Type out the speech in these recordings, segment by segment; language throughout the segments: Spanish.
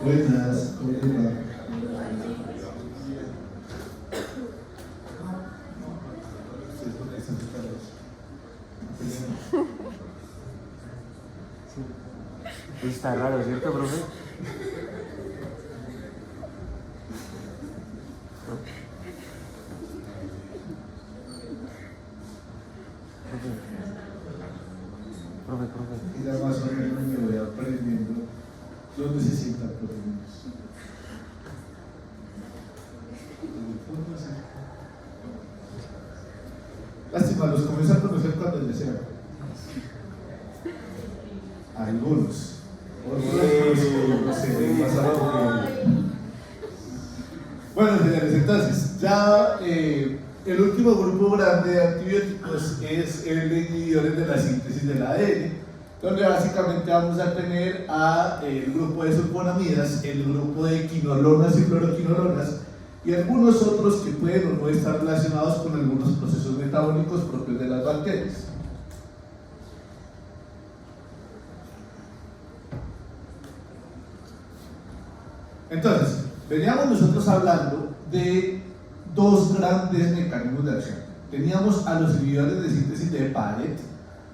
Buenas, ¿cómo te va? Está raro, ¿cierto, profe? Profe. Y ya más o menos me voy aprendiendo dónde se sientan por lo menos. Lástima, los comienzo a conocer cuando desean. Algunos. Otros, no sé, pasaron. Bueno, señores, entonces, ya el último grupo grande de antibióticos es el de inhibidores de la síntesis del ADN, donde básicamente vamos a tener el grupo de sulfonamidas, el grupo de quinolonas y fluoroquinolonas, y algunos otros que pueden o no estar relacionados con algunos procesos metabólicos propios de las bacterias. Entonces, veníamos nosotros hablando de dos grandes mecanismos de acción. Teníamos a los inhibidores de síntesis de Paret,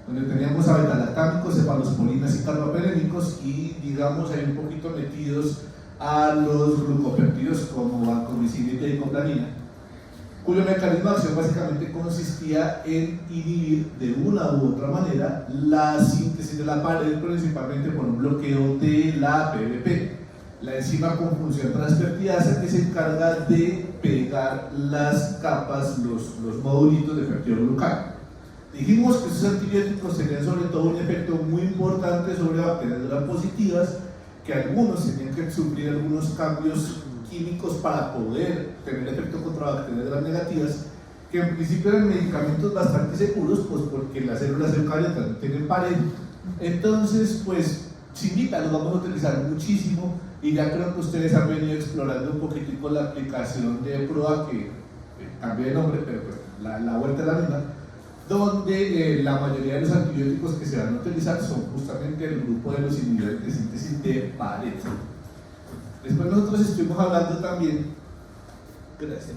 donde teníamos a betalactámicos, cefalosporinas y carbapenémicos, y digamos ahí un poquito metidos a los glucopéptidos como vancomicina y teicoplamina, cuyo mecanismo de acción básicamente consistía en inhibir de una u otra manera la síntesis de la pared, principalmente por un bloqueo de la PBP, la enzima con función transpeptidasa que se encarga de pegar las capas, los modulitos de peptidoglucano. Dijimos que esos antibióticos tenían sobre todo un efecto muy importante sobre bacterias gram positivas, que algunos tenían que sufrir algunos cambios químicos para poder tener efecto contra bacterias gram negativas, que en principio eran medicamentos bastante seguros, pues porque las células eucariotas no tienen pared. Entonces, pues, Chimita los vamos a utilizar muchísimo, y ya creo que ustedes han venido explorando un poquitico la aplicación de PROA, que cambié de nombre, pero pues, la vuelta es la misma, donde la mayoría de los antibióticos que se van a utilizar son justamente el grupo de los inhibidores de síntesis de Paret. Después nosotros estuvimos hablando también, gracias,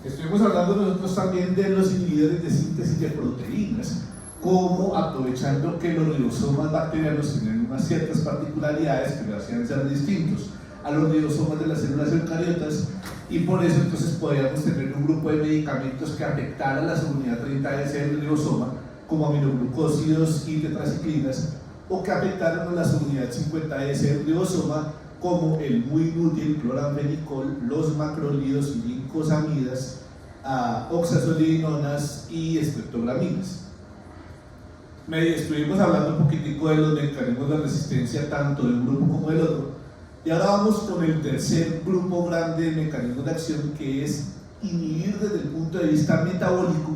estuvimos hablando nosotros también de los inhibidores de síntesis de proteínas, como aprovechando que los ribosomas bacterianos tienen unas ciertas particularidades que lo hacían ser distintos a los ribosomas de las células eucariotas, y por eso entonces podíamos tener un grupo de medicamentos que afectaran la subunidad 30S del ribosoma, como aminoglucósidos y tetraciclinas, o que afectaran a la subunidad 50S del ribosoma, como el muy inútil cloranfenicol, los macrólidos y lincosamidas, oxazolidinonas y estreptograminas. Estuvimos hablando un poquitico de los mecanismos de resistencia tanto de un grupo como del otro, y ahora vamos con el tercer grupo grande de mecanismos de acción, que es inhibir desde el punto de vista metabólico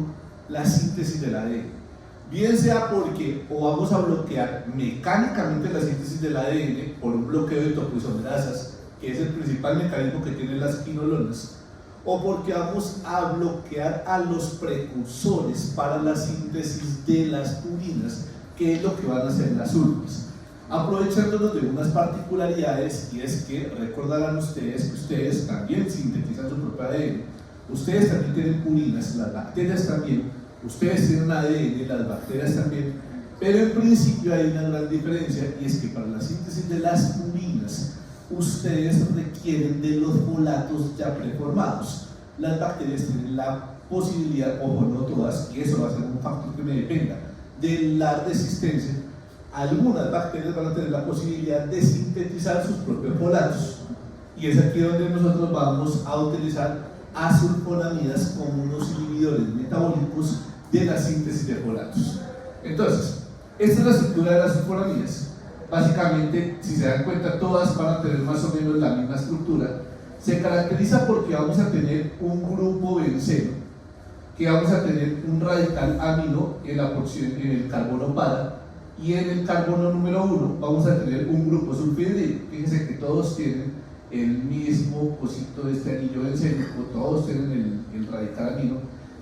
la síntesis del ADN, bien sea porque o vamos a bloquear mecánicamente la síntesis del ADN por un bloqueo de topoisomerasas, que es el principal mecanismo que tienen las quinolonas, o porque vamos a bloquear a los precursores para la síntesis de las purinas, que es lo que van a hacer las últimas. Aprovechándonos de unas particularidades, y es que recordarán ustedes que ustedes también sintetizan su propio ADN, ustedes también tienen purinas, las bacterias también, ustedes tienen ADN, las bacterias también, pero en principio hay una gran diferencia, y es que para la síntesis de las purinas ustedes requieren de los folatos ya preformados. Las bacterias tienen la posibilidad, ojo, no todas, y eso va a ser un factor que me dependa, de la resistencia. Algunas bacterias van a tener la posibilidad de sintetizar sus propios folatos, y es aquí donde nosotros vamos a utilizar asulfonamidas como unos inhibidores metabólicos de la síntesis de folatos. Entonces, esta es la estructura de las asulfonamidas. Básicamente, si se dan cuenta, todas van a tener más o menos la misma estructura. Se caracteriza porque vamos a tener un grupo benceno, que vamos a tener un radical amino en la porción, en el carbono para, y en el carbono número 1 vamos a tener un grupo sulfidrilo. Fíjense que todos tienen el mismo cosito de este anillo bencénico, todos tienen el radical amino,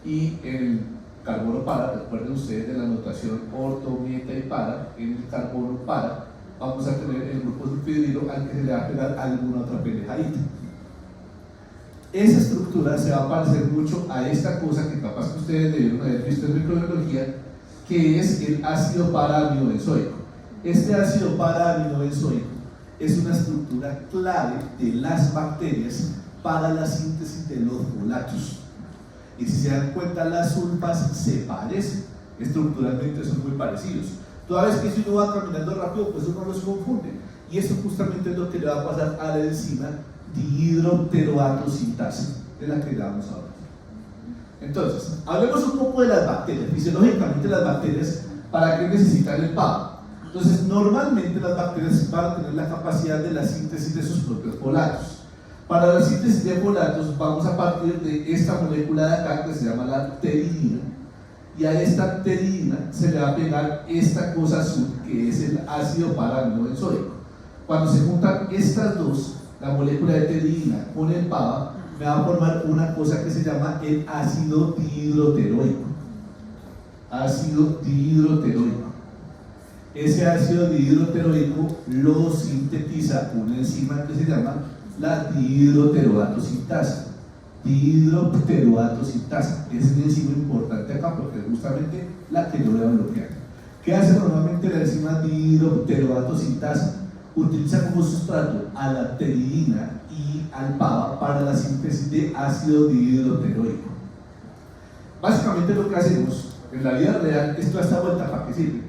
y el carbono para, recuerden ustedes de la notación orto, meta y para, en el carbono para vamos a tener el grupo sulfidrilo al que se le va a pegar alguna otra pendejadita. Esa estructura se va a parecer mucho a esta cosa que capaz que ustedes debieron haber visto en microbiología, que es el ácido para-aminobenzoico. Este ácido para-aminobenzoico es una estructura clave de las bacterias para la síntesis de los folatos. Y si se dan cuenta, las sulfas se parecen, estructuralmente son muy parecidos. Toda vez que si uno va caminando rápido, pues uno los confunde. Y eso justamente es lo que le va a pasar a la enzima dihidropteroatosintasa, de la que le vamos a hablar. Entonces, hablemos un poco de las bacterias. Fisiológicamente, las bacterias, ¿para qué necesitan el PAB? Entonces, normalmente las bacterias van a tener la capacidad de la síntesis de sus propios folatos. Para la síntesis de folatos vamos a partir de esta molécula de acá que se llama la pteridina, y a esta pteridina se le va a pegar esta cosa azul que es el ácido para-aminobenzoico. Cuando se juntan estas dos, la molécula de pteridina con el PABA, me va a formar una cosa que se llama el ácido dihidroteroico. Ácido dihidroteroico. Ese ácido dihidroteroico lo sintetiza una enzima que se llama la dihidroteroatosintasa. Dihidroteroatosintasa es una enzima importante acá porque es justamente la que yo voy a bloquear. ¿Qué hace normalmente la enzima dihidroteroatosintasa? Utiliza como sustrato a la pteridina y al PABA para la síntesis de ácido dihidroteroico. Básicamente lo que hacemos en la vida real, esto a esta vuelta para qué sirve,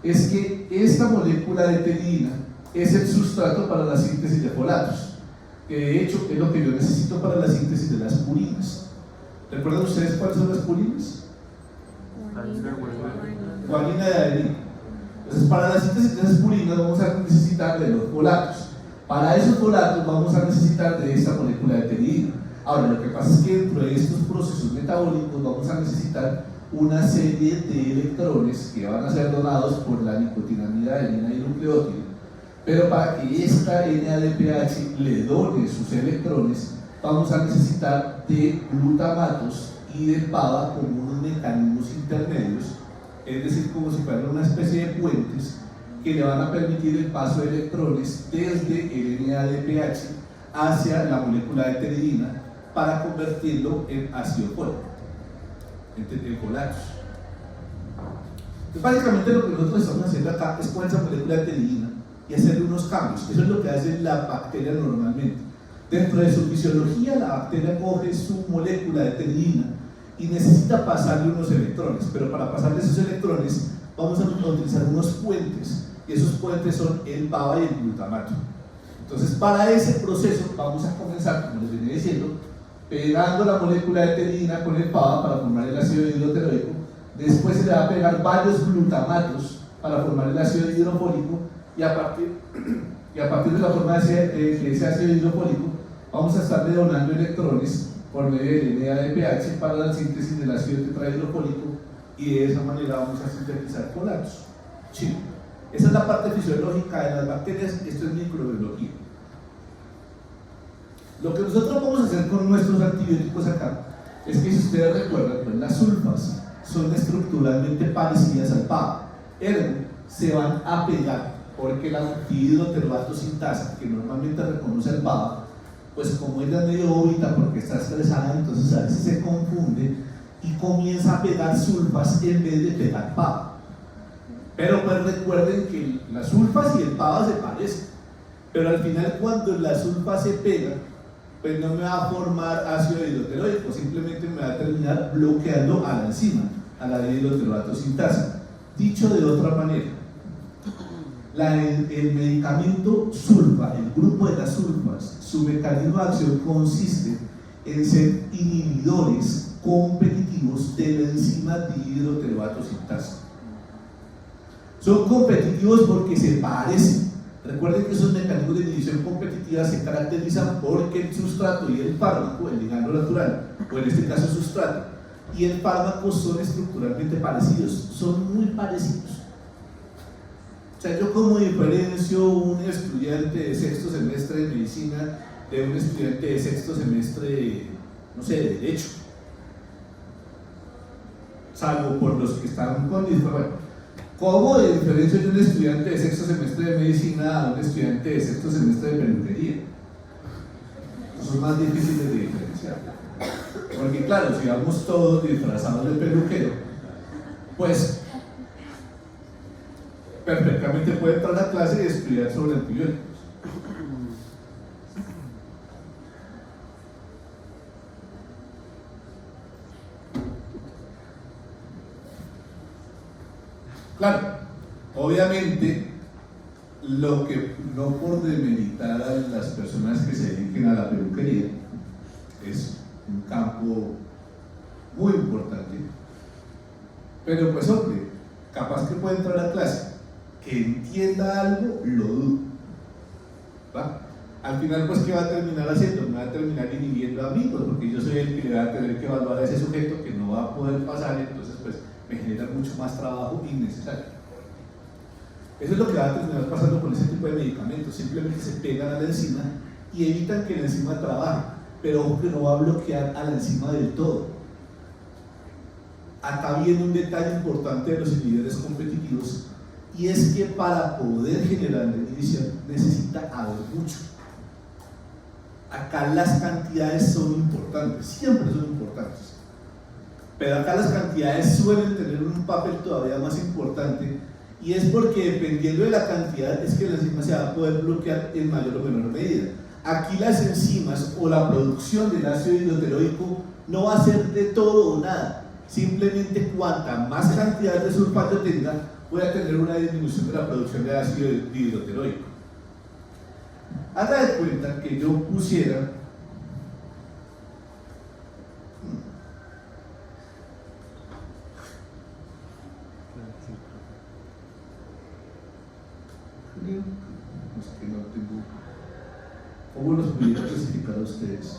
es que esta molécula de pteridina es el sustrato para la síntesis de folatos, que de hecho es lo que yo necesito para la síntesis de las purinas. ¿Recuerdan ustedes cuáles son las purinas? Guanina y adenina. Entonces, para la síntesis de esas purinas vamos a necesitar de los folatos. Para esos folatos vamos a necesitar de esta molécula de pteridina. Ahora, lo que pasa es que dentro de estos procesos metabólicos vamos a necesitar una serie de electrones que van a ser donados por la nicotinamida, adenina y nucleótido. Pero para que esta NADPH le done sus electrones, vamos a necesitar de glutamatos y de PABA como unos mecanismos intermedios, es decir, como si fueran una especie de puentes que le van a permitir el paso de electrones desde el NADPH hacia la molécula de pteridina para convertirlo en ácido fólico, en folatos. Entonces, básicamente lo que nosotros estamos haciendo acá es con esa molécula de pteridina y hacerle unos cambios. Eso es lo que hace la bacteria normalmente. Dentro de su fisiología, la bacteria coge su molécula de pteridina y necesita pasarle unos electrones, pero para pasarle esos electrones vamos a utilizar unos puentes, y esos puentes son el PABA y el glutamato. Entonces, para ese proceso vamos a comenzar, como les venía diciendo, pegando la molécula de pteridina con el PABA para formar el ácido dihidroteroico. Después se le va a pegar varios glutamatos para formar el ácido hidrofólico, y a partir de la forma de ese ácido hidrofólico vamos a estarle donando electrones por medio del NADPH para la síntesis del ácido tetrahidrofólico, y de esa manera vamos a sintetizar folatos. Sí. Esa es la parte fisiológica de las bacterias. Esto es microbiología. Lo que nosotros vamos a hacer con nuestros antibióticos acá es que, si ustedes recuerdan, pues las sulfas son estructuralmente parecidas al PABA, ergo se van a pegar porque la dihidroteroatosintasa, que normalmente reconoce el PABA, pues como ella es medio óbita porque está estresada, entonces a veces se confunde y comienza a pegar sulfas en vez de pegar PABA. Pero pues recuerden que las sulfas y el PABA se parecen, pero al final cuando la sulfa se pega, pues no me va a formar ácido hidroteroico, simplemente me va a terminar bloqueando a la enzima, a la dihidroteroatosintasa. Dicho de otra manera, el medicamento sulfa, el grupo de las sulfas, su mecanismo de acción consiste en ser inhibidores competitivos de la enzima dihidroteroatosintasa. Son competitivos porque se parecen. Recuerden que esos mecanismos de inhibición competitiva se caracterizan porque el sustrato y el fármaco, el ligando natural, o en este caso el sustrato y el fármaco, son estructuralmente parecidos, son muy parecidos. O sea, yo como diferencio un estudiante de sexto semestre de medicina de un estudiante de sexto semestre, no sé, de derecho, salvo por los que están con bueno. ¿Cómo diferencio yo un estudiante de sexto semestre de medicina a un estudiante de sexto semestre de peluquería? Son más difíciles de diferenciar. Porque claro, si vamos todos disfrazados de peluquero, pues perfectamente puede entrar a la clase y estudiar sobre antibióticos. Claro, obviamente, lo que no por demeritar a las personas que se dediquen a la peluquería, es un campo muy importante, pero pues hombre, capaz que puede entrar a clase, que entienda algo, lo dudo, ¿va? Al final pues ¿qué va a terminar haciendo? Me va a terminar inhibiendo a mí, pues, porque yo soy el que le va a tener que evaluar a ese sujeto que no va a poder pasar, entonces pues me genera mucho más trabajo innecesario. Eso es lo que va a terminar pasando con ese tipo de medicamentos, simplemente se pegan a la enzima y evitan que la enzima trabaje, pero ojo que no va a bloquear a la enzima del todo. Acá viene un detalle importante de los inhibidores competitivos, y es que para poder generar la inhibición necesita haber mucho. Acá las cantidades son importantes, siempre son importantes, pero acá las cantidades suelen tener un papel todavía más importante, y es porque dependiendo de la cantidad es que la enzima se va a poder bloquear en mayor o menor medida. Aquí las enzimas o la producción del ácido hidroteroico no va a ser de todo o nada, simplemente cuanta más cantidad de sulfato tenga, puede tener una disminución de la producción de ácido hidroteroico. Haga de cuenta que yo pusiera es que no tengo cómo los pudiera clasificar a ustedes.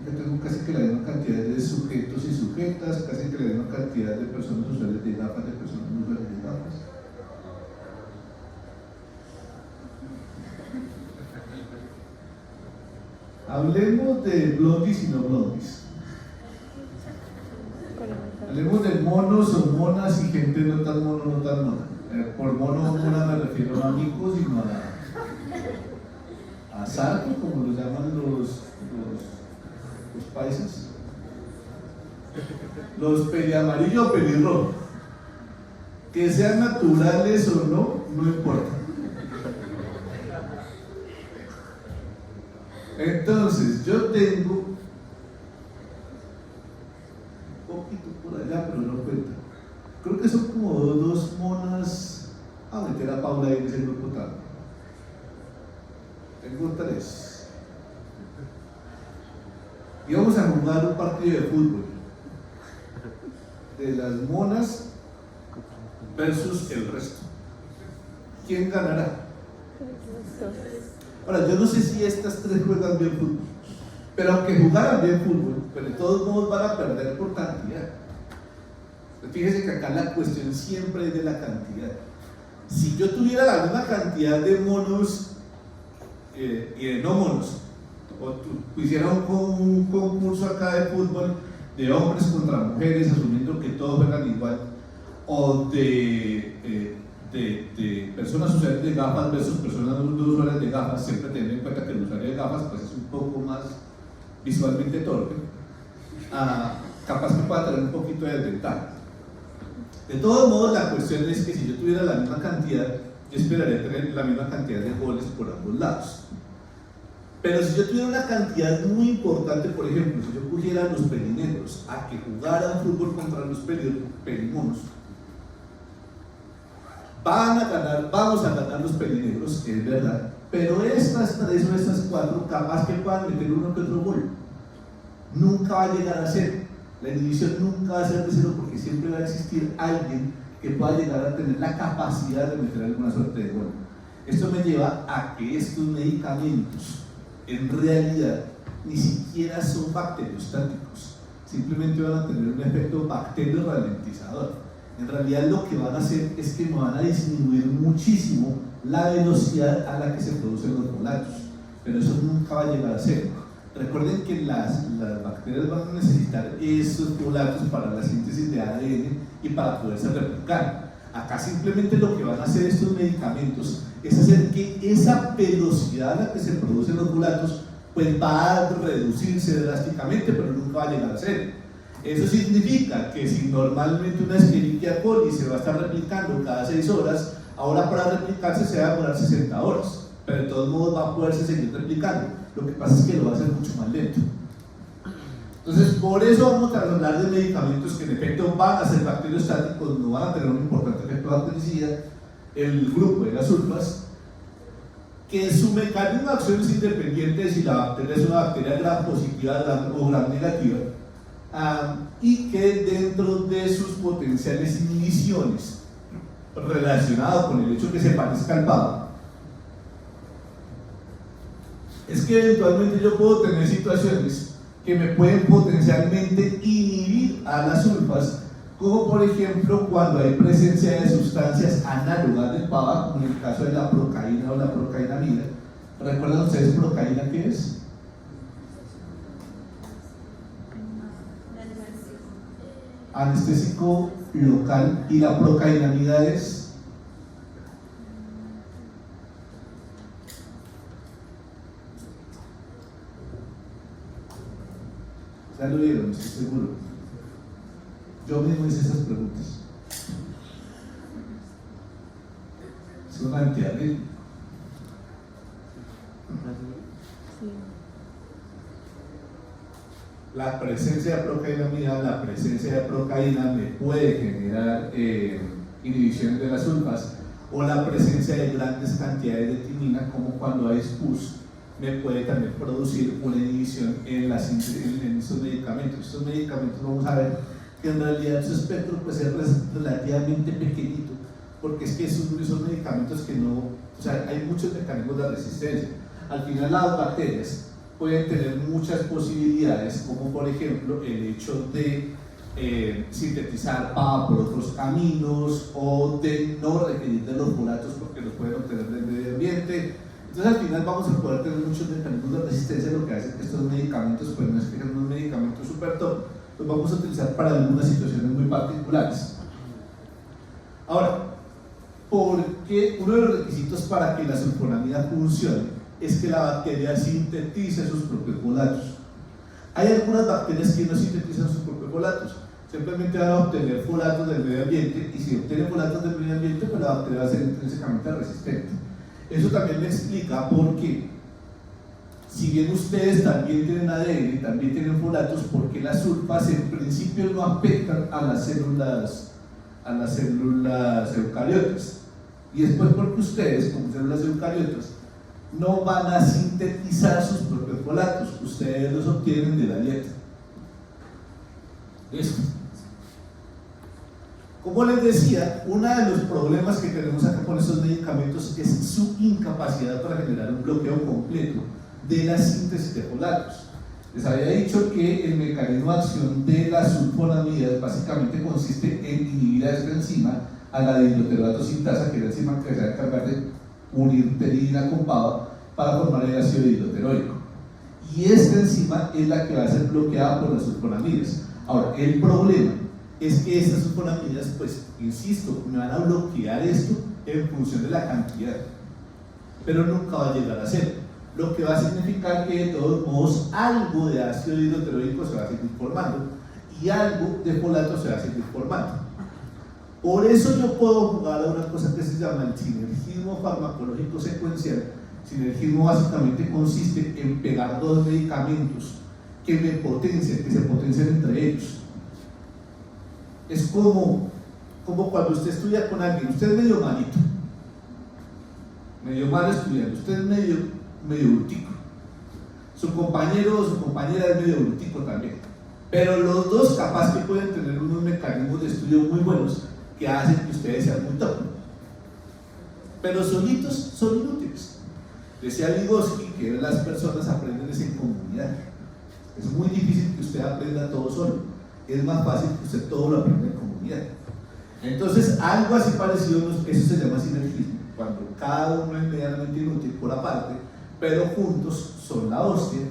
Yo tengo casi que la misma cantidad de sujetos y sujetas, casi que la misma cantidad de personas usuarias de gafas, de personas no usuarias de gafas. Hablemos de blondies y no blondies. Hablemos de monos o monas y gente no tan mono, no tan mona. Por mono o mona me refiero a amigos y no a sarco, como lo llaman los paisas. Los peliamarillo o pelirrojo. Que sean naturales o no, no importa. Entonces, yo tengo un poquito por allá, pero no cuenta. Creo que son como dos monas. A meter a Paula ahí en ese grupo tal. Tengo 3. Y vamos a jugar un partido de fútbol de las monas versus el resto. ¿Quién ganará? Ahora, yo no sé si estas 3 juegan bien fútbol, pero aunque jugaran bien fútbol, pero de todos modos van a perder por cantidad. Fíjese que acá la cuestión siempre es de la cantidad. Si yo tuviera la misma cantidad de monos y de no monos, o hiciera un concurso acá de fútbol de hombres contra mujeres, asumiendo que todos juegan igual, o de personas usuarias de gafas versus personas no usuarias de gafas, siempre teniendo en cuenta que el usuario de gafas pues es un poco más visualmente torpe, capaz que pueda tener un poquito de desventaja. De todos modos, la cuestión es que si yo tuviera la misma cantidad, yo esperaría tener la misma cantidad de goles por ambos lados. Pero si yo tuviera una cantidad muy importante, por ejemplo, si yo pusiera a los pelinegros a que jugaran fútbol contra los pelimonos, vamos a ganar los pelinegros, es verdad, pero estas 3 o estas 4 capaz que puedan meter uno que otro gol. Nunca va a llegar a 0. La inhibición nunca va a ser de 0 porque siempre va a existir alguien que pueda llegar a tener la capacidad de meter alguna suerte de gol. Esto me lleva a que estos medicamentos en realidad ni siquiera son bacteriostáticos, simplemente van a tener un efecto bacterio ralentizador. En realidad lo que van a hacer es que me van a disminuir muchísimo la velocidad a la que se producen los volatos, pero eso nunca va a llegar a 0. Recuerden que las bacterias van a necesitar esos folatos para la síntesis de ADN y para poderse replicar. Acá simplemente lo que van a hacer estos medicamentos es hacer que esa velocidad a la que se producen los folatos pues va a reducirse drásticamente, pero nunca va a llegar a cero. Eso significa que si normalmente una Escherichia coli se va a estar replicando cada 6 horas, ahora para replicarse se va a demorar 60 horas, pero de todos modos va a poderse seguir replicando. Lo que pasa es que lo va a hacer mucho más lento. Entonces, por eso vamos a hablar de medicamentos que en efecto van a ser bacteriostáticos, no van a tener un importante efecto bactericida, el grupo de las sulfas, que su mecanismo de acción es independiente de si la bacteria es una bacteria gram positiva o gram negativa, y que dentro de sus potenciales inhibiciones relacionado con el hecho que se parezca al PAB, es que eventualmente yo puedo tener situaciones que me pueden potencialmente inhibir a las sulfas, como por ejemplo cuando hay presencia de sustancias análogas del PABA, como en el caso de la procaína o la procainamida. ¿Recuerdan ustedes procaína qué es? Anestésico local. ¿Y la procainamida es? Ya lo vieron, estoy seguro. Yo mismo hice esas preguntas. Es un antiarrítmico. La presencia de procainamida, la presencia de procaína me puede generar inhibiciones de las sulfas, o la presencia de grandes cantidades de timina, como cuando hay SPUS, me puede también producir una inhibición en estos medicamentos. Estos medicamentos vamos a ver que en realidad su espectro pues, es relativamente pequeñito, porque es que son medicamentos que no, o sea, hay muchos mecanismos de resistencia. Al final las bacterias pueden tener muchas posibilidades, como por ejemplo el hecho de sintetizar PABA por otros caminos, o de no requerir de los folatos porque los pueden obtener del medio ambiente. Entonces al final vamos a poder tener muchos mecanismos de resistencia, lo que hace que estos medicamentos, pues no es que sean unos medicamentos super top, los vamos a utilizar para algunas situaciones muy particulares. Ahora, ¿por qué uno de los requisitos para que la sulfonamida funcione es que la bacteria sintetice sus propios folatos? Hay algunas bacterias que no sintetizan sus propios folatos, simplemente van a obtener folatos del medio ambiente, y si obtienen folatos del medio ambiente, pues la bacteria va a ser intrínsecamente resistente. Eso también me explica por qué, si bien ustedes también tienen ADN, también tienen folatos, porque las sulfas en principio no afectan a las células eucariotas, y después porque ustedes, como células eucariotas, no van a sintetizar sus propios folatos, ustedes los obtienen de la dieta. ¿Listo? Como les decía, uno de los problemas que tenemos acá con estos medicamentos es su incapacidad para generar un bloqueo completo de la síntesis de folatos. Les había dicho que el mecanismo de acción de las sulfonamidas básicamente consiste en inhibir a esta enzima, a la dihidroteroato sintasa, que es la enzima que se va a encargar de unir pteridina con PABA para formar el ácido dihidroteroico. Y esta enzima es la que va a ser bloqueada por las sulfonamidas. Ahora, el problema es que estas sulfonamidas, pues, insisto, me van a bloquear esto en función de la cantidad, pero nunca va a llegar a cero, lo que va a significar que de todos modos algo de ácido dihidroteroico se va a seguir formando y algo de folato se va a seguir formando. Por eso yo puedo jugar a una cosa que se llama el sinergismo farmacológico secuencial. Sinergismo básicamente consiste en pegar dos medicamentos que me potencian, que se potencian entre ellos. Es como cuando usted estudia con alguien, usted es medio malito, medio malo estudiando, usted es medio brutico, su compañero o su compañera es medio brutico también, pero los dos capaz que pueden tener unos mecanismos de estudio muy buenos que hacen que ustedes sean muy top, pero solitos son inútiles. Decía Vygotsky que las personas aprenden en comunidad. Es muy difícil que usted aprenda todo solo, es más fácil que usted todo lo aprenda en comunidad. Entonces algo así parecido, eso se llama sinergismo, cuando cada uno es medianamente inútil por aparte, pero juntos son la hostia,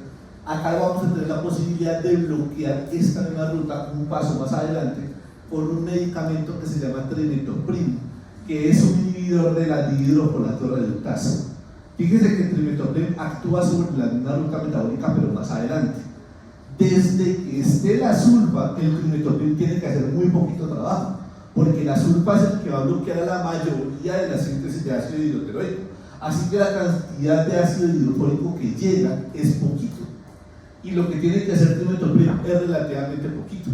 acá vamos a tener la posibilidad de bloquear esta misma ruta un paso más adelante con un medicamento que se llama trimetopril, que es un inhibidor de la dihidrofolato reductasa. Fíjense que el trimetopril actúa sobre la misma ruta metabólica, pero más adelante. Desde que esté la sulfa, el trimetopril tiene que hacer muy poquito trabajo, porque la sulfa es el que va a bloquear a la mayoría de la síntesis de ácido hidroteroico. Así que la cantidad de ácido hidrofólico que llega es poquito. Y lo que tiene que hacer trimetopril es relativamente poquito.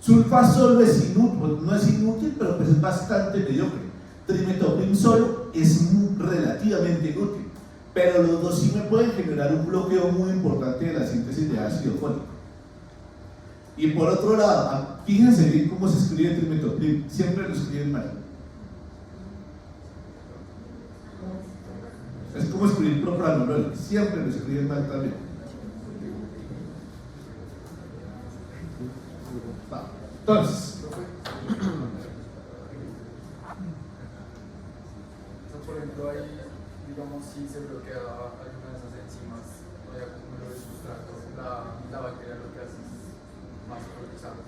Sulfa solo es inútil, no es inútil, pero pues es bastante mediocre. Trimetopril solo es relativamente inútil, pero los dos sí me pueden generar un bloqueo muy importante de la síntesis de ácido fólico. Y por otro lado, fíjense bien cómo se escribe trimetopril, siempre lo escriben mal. Es como escribir propranolol, siempre lo escriben mal también. Entonces, por ejemplo, ahí, digamos, si se bloquea alguna de esas enzimas, o ya como lo de sustrato, la bacteria lo que hace es más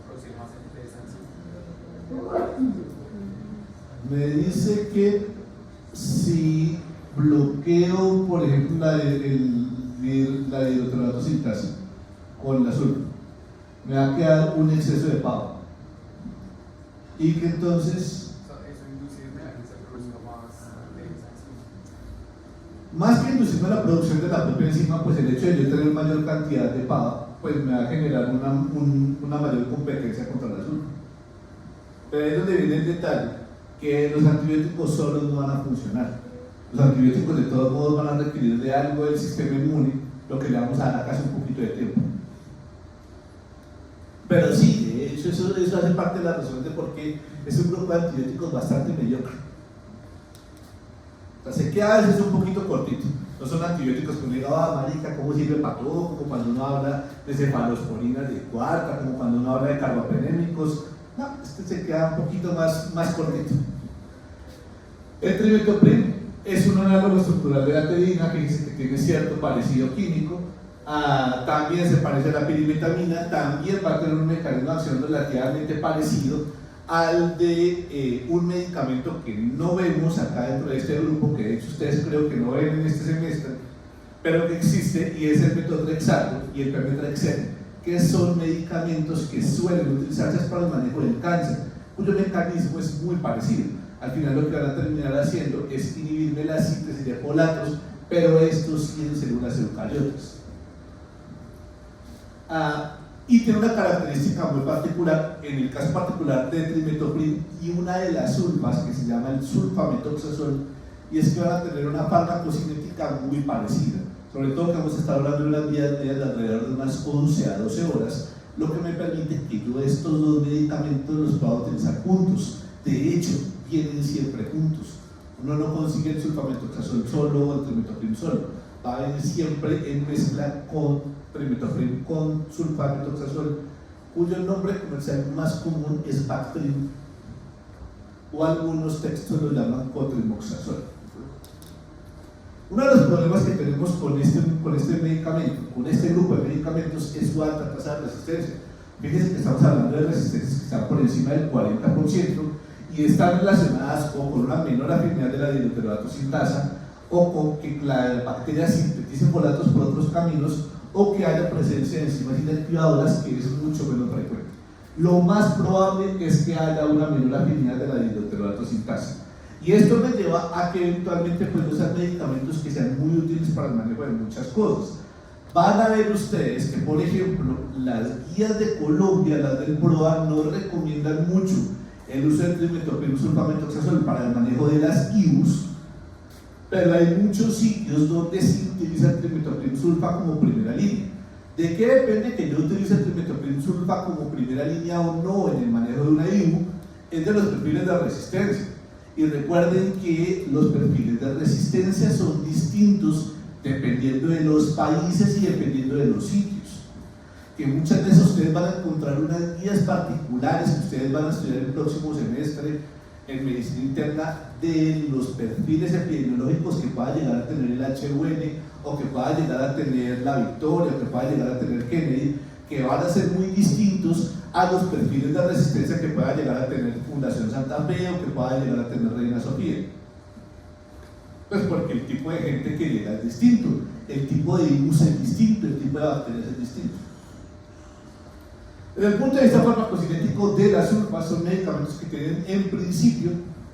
producir más de esa enzima. Me dice que si bloqueo, por ejemplo, la hidroteroato sintasa con la sulfa, me va a quedar un exceso de PAO. Y que entonces, eso inducirme a que se produzca más de esa enzima. más que inducirme a la producción de la propia enzima, pues el hecho de yo tener mayor cantidad de PAO, pues me va a generar una mayor competencia contra la sulfa. Pero ahí es donde viene el detalle, que los antibióticos solos no van a funcionar. Los antibióticos de todos modos van a requerir de algo del sistema inmune, lo que le vamos a dar acá es un poquito de tiempo. Pero sí, de hecho, eso hace parte de la razón de por qué es un grupo de antibióticos bastante mediocre. O sea, se queda a veces un poquito cortito. No son antibióticos que uno diga, marica, ¿cómo sirve para todo? Como cuando uno habla de cefalosporinas de cuarta, como cuando uno habla de carbapenémicos. No, este se queda un poquito más cortito. El trimetopril es un análogo estructural de la tedina, fíjense que tiene cierto parecido químico. También se parece a la pirimetamina, también va a tener un mecanismo de acción relativamente parecido al de un medicamento que no vemos acá dentro de este grupo, que de hecho ustedes creo que no ven en este semestre, pero que existe, y es el metotrexato y el pemetrexed, que son medicamentos que suelen utilizarse para el manejo del cáncer, cuyo mecanismo es muy parecido. Al final lo que van a terminar haciendo es inhibirme la síntesis de folatos, pero estos sí en células eucariotas. Y tiene una característica muy particular, en el caso particular de trimetopril y una de las sulfas que se llama el sulfametoxazol, y es que van a tener una farmacocinética muy parecida, sobre todo que vamos a estar hablando de unas vías medias de alrededor de unas 11 a 12 horas, lo que me permite que yo estos dos medicamentos los pueda utilizar juntos. De hecho, vienen siempre juntos. Uno no consigue el sulfametoxazol solo o el trimetopril solo, va a venir siempre en mezcla con trimetopril con sulfametoxazol, cuyo nombre comercial más común es Bactrim, o algunos textos lo llaman cotrimoxazol. Uno de los problemas que tenemos con este medicamento, con este grupo de medicamentos, es su alta tasa de resistencia. Fíjense que estamos hablando de resistencias que están por encima del 40% y están relacionadas o con una menor afinidad de la dihidroteroato sintasa, o con que la bacteria sintetice folatos por otros caminos, o que haya presencia de enzimas inactivadoras, que es mucho menos frecuente. Lo más probable es que haya una menor afinidad de la dihidroteroato sintasa. Y esto me lleva a que eventualmente pues, no sean medicamentos que sean muy útiles para el manejo de muchas cosas. Van a ver ustedes que, por ejemplo, las guías de Colombia, las del PROA, no recomiendan mucho el uso del trimetopril sulfametoxazol para el manejo de las IUs, pero hay muchos sitios donde se utiliza el trimetopril sulfa como primera línea. ¿De qué depende que yo utilice el trimetopril sulfa como primera línea o no en el manejo de una IU? Es de los perfiles de resistencia. Y recuerden que los perfiles de resistencia son distintos dependiendo de los países y dependiendo de los sitios. Que muchas veces ustedes van a encontrar unas guías particulares que ustedes van a estudiar el próximo semestre en medicina interna de los perfiles epidemiológicos que pueda llegar a tener el H1N o que pueda llegar a tener la Victoria o que pueda llegar a tener Kennedy, que van a ser muy distintos a los perfiles de resistencia que pueda llegar a tener Fundación Santa Fe o que pueda llegar a tener Reina Sofía. Pues porque el tipo de gente que llega es distinto, el tipo de virus es distinto, el tipo de bacterias es distinto. Desde el punto de vista farmacocinético de las sulfas, son medicamentos que tienen en principio,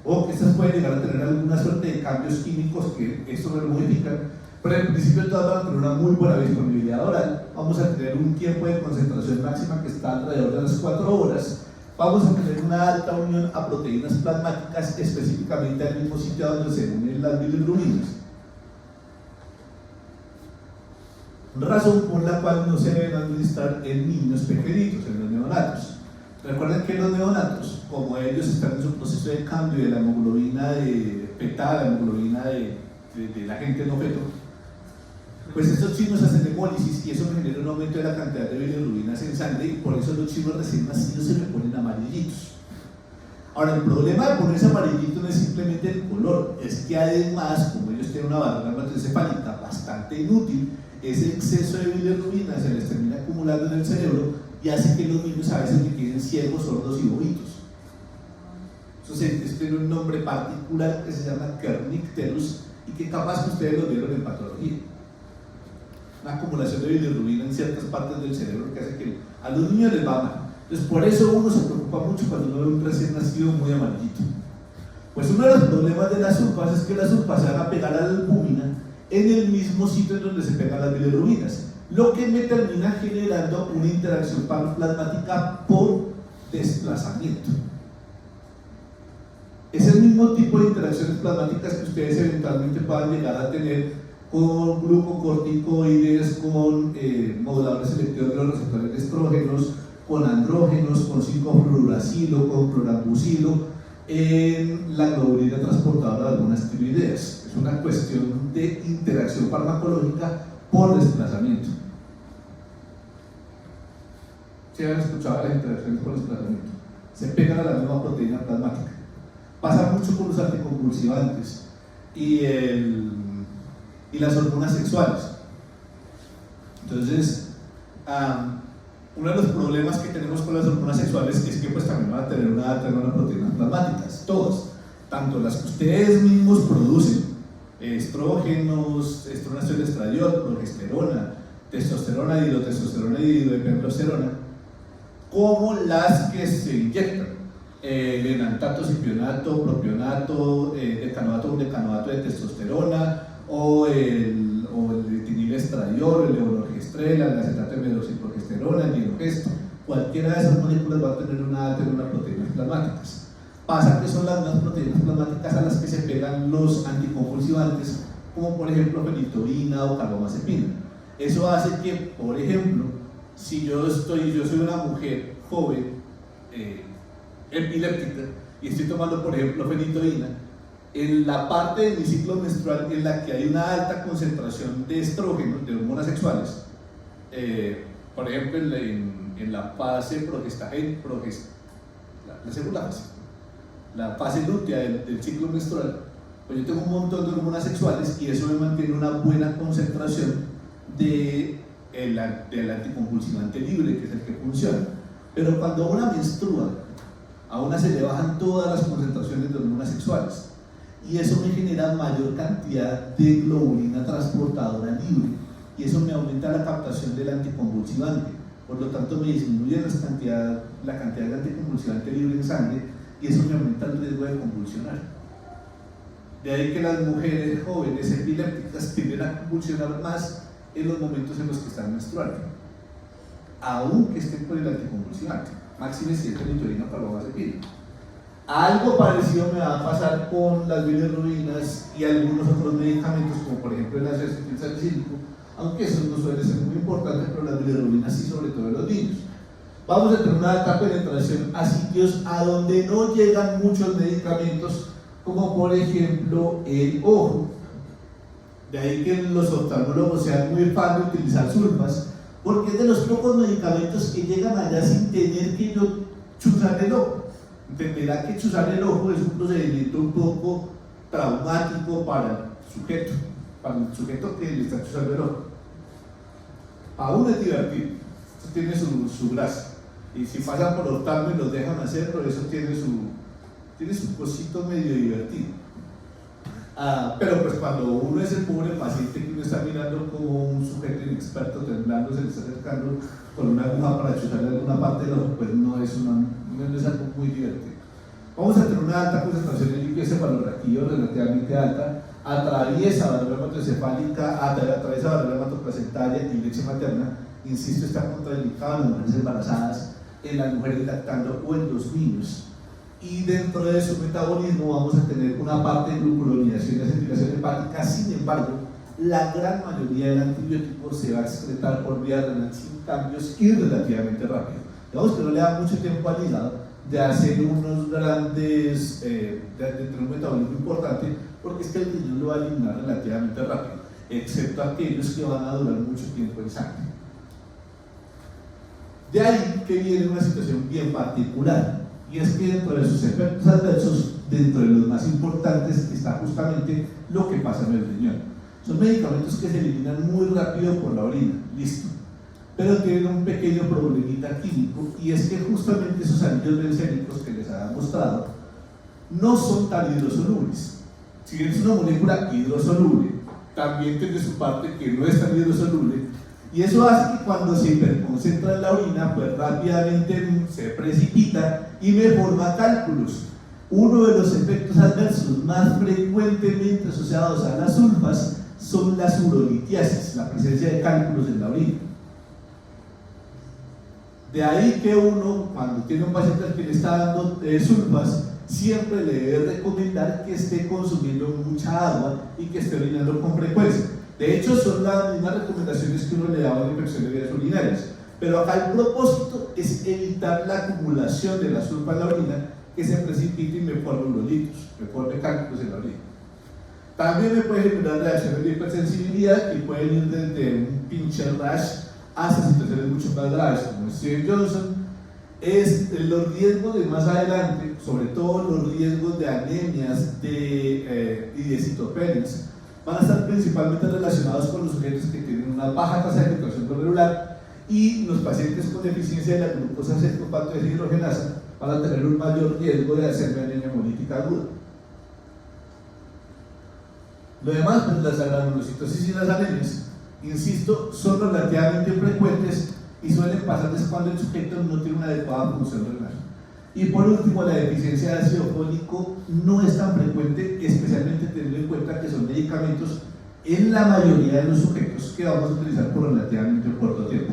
o que estas pueden llegar a tener alguna suerte de cambios químicos que esto no lo modifican, pero en principio todas van a tener una muy buena disponibilidad oral. Vamos a tener un tiempo de concentración máxima que está alrededor de las 4 horas. Vamos a tener una alta unión a proteínas plasmáticas, específicamente al mismo sitio donde se unen las bilirrubinas. Razón por la cual no se deben administrar en niños pequeñitos, en los neonatos. Recuerden que los neonatos, como ellos están en su proceso de cambio de la hemoglobina fetal, la hemoglobina de la gente no feto, pues estos chinos hacen hemólisis y eso genera un aumento de la cantidad de bilirrubinas en sangre y por eso los chinos recién nacidos se le ponen amarillitos. Ahora, el problema de ponerse amarillito no es simplemente el color, es que además, como ellos tienen una barrera hematoencefálica bastante inútil, ese exceso de bilirrubina se les termina acumulando en el cerebro y hace que los niños a veces le queden ciegos, sordos y bobitos. Eso tiene un nombre particular que se llama kernicterus y que capaz que ustedes lo vieron en patología. Una acumulación de bilirrubina en ciertas partes del cerebro que hace que a los niños les va mal. Entonces, por eso uno se preocupa mucho cuando uno ve un recién nacido muy amarillito. Pues uno de los problemas de las sulfas es que las sulfas se van a pegar a la albúmina en el mismo sitio en donde se pegan las bilirrubinas, lo que me termina generando una interacción plasmática por desplazamiento. Es el mismo tipo de interacciones plasmáticas que ustedes eventualmente puedan llegar a tener con glucocorticoides, con moduladores selectivos de los receptores de estrógenos, con andrógenos, con 5-fluoracilo, con clorambucilo, en la globulina transportadora de algunas tiroideas. Es una cuestión de interacción farmacológica por desplazamiento. ¿Sí han escuchado las interacciones por desplazamiento? Se pegan a la misma proteína plasmática. Pasa mucho con los anticonvulsivantes y las hormonas sexuales. Entonces, uno de los problemas que tenemos con las hormonas sexuales es que pues también van a tener una alta en proteínas plasmáticas, todas, tanto las que ustedes mismos producen, estrógenos, estradiol, progesterona, testosterona, dihidrotestosterona y dihidroepiandrosterona, como las que se inyectan, enantato, cipionato, propionato, decanoato de testosterona, o el etinilestradiol, el levonorgestrel, el acetato de medroxiprogesterona, el dienogest. Cualquiera de esas moléculas va a tener una alta en unas proteínas plasmáticas. Pasa que son las mismas proteínas plasmáticas a las que se pegan los anticonvulsivantes, como por ejemplo fenitoína o carbamazepina. Eso hace que, por ejemplo, si yo soy una mujer joven, epiléptica, y estoy tomando por ejemplo fenitoína, en la parte de mi ciclo menstrual en la que hay una alta concentración de estrógenos, de hormonas sexuales, por ejemplo en la fase la segunda fase, la fase lútea del ciclo menstrual, pues yo tengo un montón de hormonas sexuales y eso me mantiene una buena concentración del anticonvulsivante libre, que es el que funciona. Pero cuando una menstrua, a una se le bajan todas las concentraciones de hormonas sexuales y eso me genera mayor cantidad de globulina transportadora libre y eso me aumenta la captación del anticonvulsivante, por lo tanto me disminuye la cantidad de anticonvulsivante libre en sangre y eso me aumenta el riesgo de convulsionar. De ahí que las mujeres jóvenes epilépticas tienden a convulsionar más en los momentos en los que están menstruando, aunque estén con el anticonvulsivante, máxime si es fenitoína o carbamazepina. Algo parecido me va a pasar con las bilirrubinas y algunos otros medicamentos, como por ejemplo el ácido acetilsalicílico, aunque eso no suele ser muy importante, pero las bilirrubinas sí, sobre todo en los niños. Vamos a tener una alta penetración a sitios a donde no llegan muchos medicamentos, como por ejemplo el ojo. De ahí que los oftalmólogos sean muy fan de utilizar sulfas, porque es de los pocos medicamentos que llegan allá sin tener que yo chuzar el ojo. entenderá que chuzar el ojo es un procedimiento un poco traumático para el sujeto que le está chuzando el ojo. Aún es divertido, eso tiene su gracia. Y si pasan por oftalmo y los dejan hacerlo, eso tiene su cosito medio divertido. Pero pues cuando uno es el pobre paciente que uno está mirando como un sujeto inexperto temblando, se le está acercando con una aguja para chuzarle alguna parte del ojo, pues no es algo muy divertido. Vamos a tener una alta concentración de líquido cefalorraquídeo relativamente alta, atraviesa barrera hematoencefálica, atraviesa barrera hematoplacentaria y leche materna. Insisto, está contraindicado en las mujeres embarazadas, en las mujeres lactando o en los niños. Y dentro de su metabolismo vamos a tener una parte de glucuronidación y acetilación hepática. Sin embargo, la gran mayoría del antibiótico se va a excretar por vía renal sin cambios y relativamente rápido. Digamos que no le da mucho tiempo al hígado de hacer unos grandes, de tener un metabolismo importante, porque es que el riñón lo va a eliminar relativamente rápido, excepto aquellos que van a durar mucho tiempo en sangre. De ahí que viene una situación bien particular, y es que dentro de sus efectos adversos, dentro de los más importantes, está justamente lo que pasa en el riñón. Son medicamentos que se eliminan muy rápido por la orina, listo, pero tienen un pequeño problemita químico, y es que justamente esos anillos bencénicos que les había mostrado no son tan hidrosolubles. Si bien es una molécula hidrosoluble, también tiene su parte que no es tan hidrosoluble, y eso hace que cuando se hiperconcentra en la orina, pues rápidamente se precipita y me forma cálculos. Uno de los efectos adversos más frecuentemente asociados a las sulfas son las urolitiasis, la presencia de cálculos en la orina. De ahí que uno, cuando tiene un paciente al que le está dando sulfas, siempre le debe recomendar que esté consumiendo mucha agua y que esté orinando con frecuencia. De hecho, son las mismas recomendaciones que uno le da a una infección de vías urinarias. Pero acá el propósito es evitar la acumulación de la sulfa en la orina, que se precipite y me forme urolitos, me forme cálculos en la orina. También me puede generar reacciones de hipersensibilidad que pueden ir desde un pincher rash hasta situaciones mucho más graves, como Steve Johnson. Los riesgos de más adelante, sobre todo los riesgos de anemias y de citopenias, van a estar principalmente relacionados con los sujetos que tienen una baja tasa de filtración glomerular, y los pacientes con deficiencia de la glucosa 6-fosfato deshidrogenasa van a tener un mayor riesgo de hacerme anemia hemolítica aguda. Lo demás, pues las granulocitosis y las anemias, insisto, son relativamente frecuentes y suelen pasarles cuando el sujeto no tiene una adecuada función renal. Y por último, la deficiencia de ácido fólico no es tan frecuente, especialmente teniendo en cuenta que son medicamentos en la mayoría de los sujetos que vamos a utilizar por relativamente corto tiempo,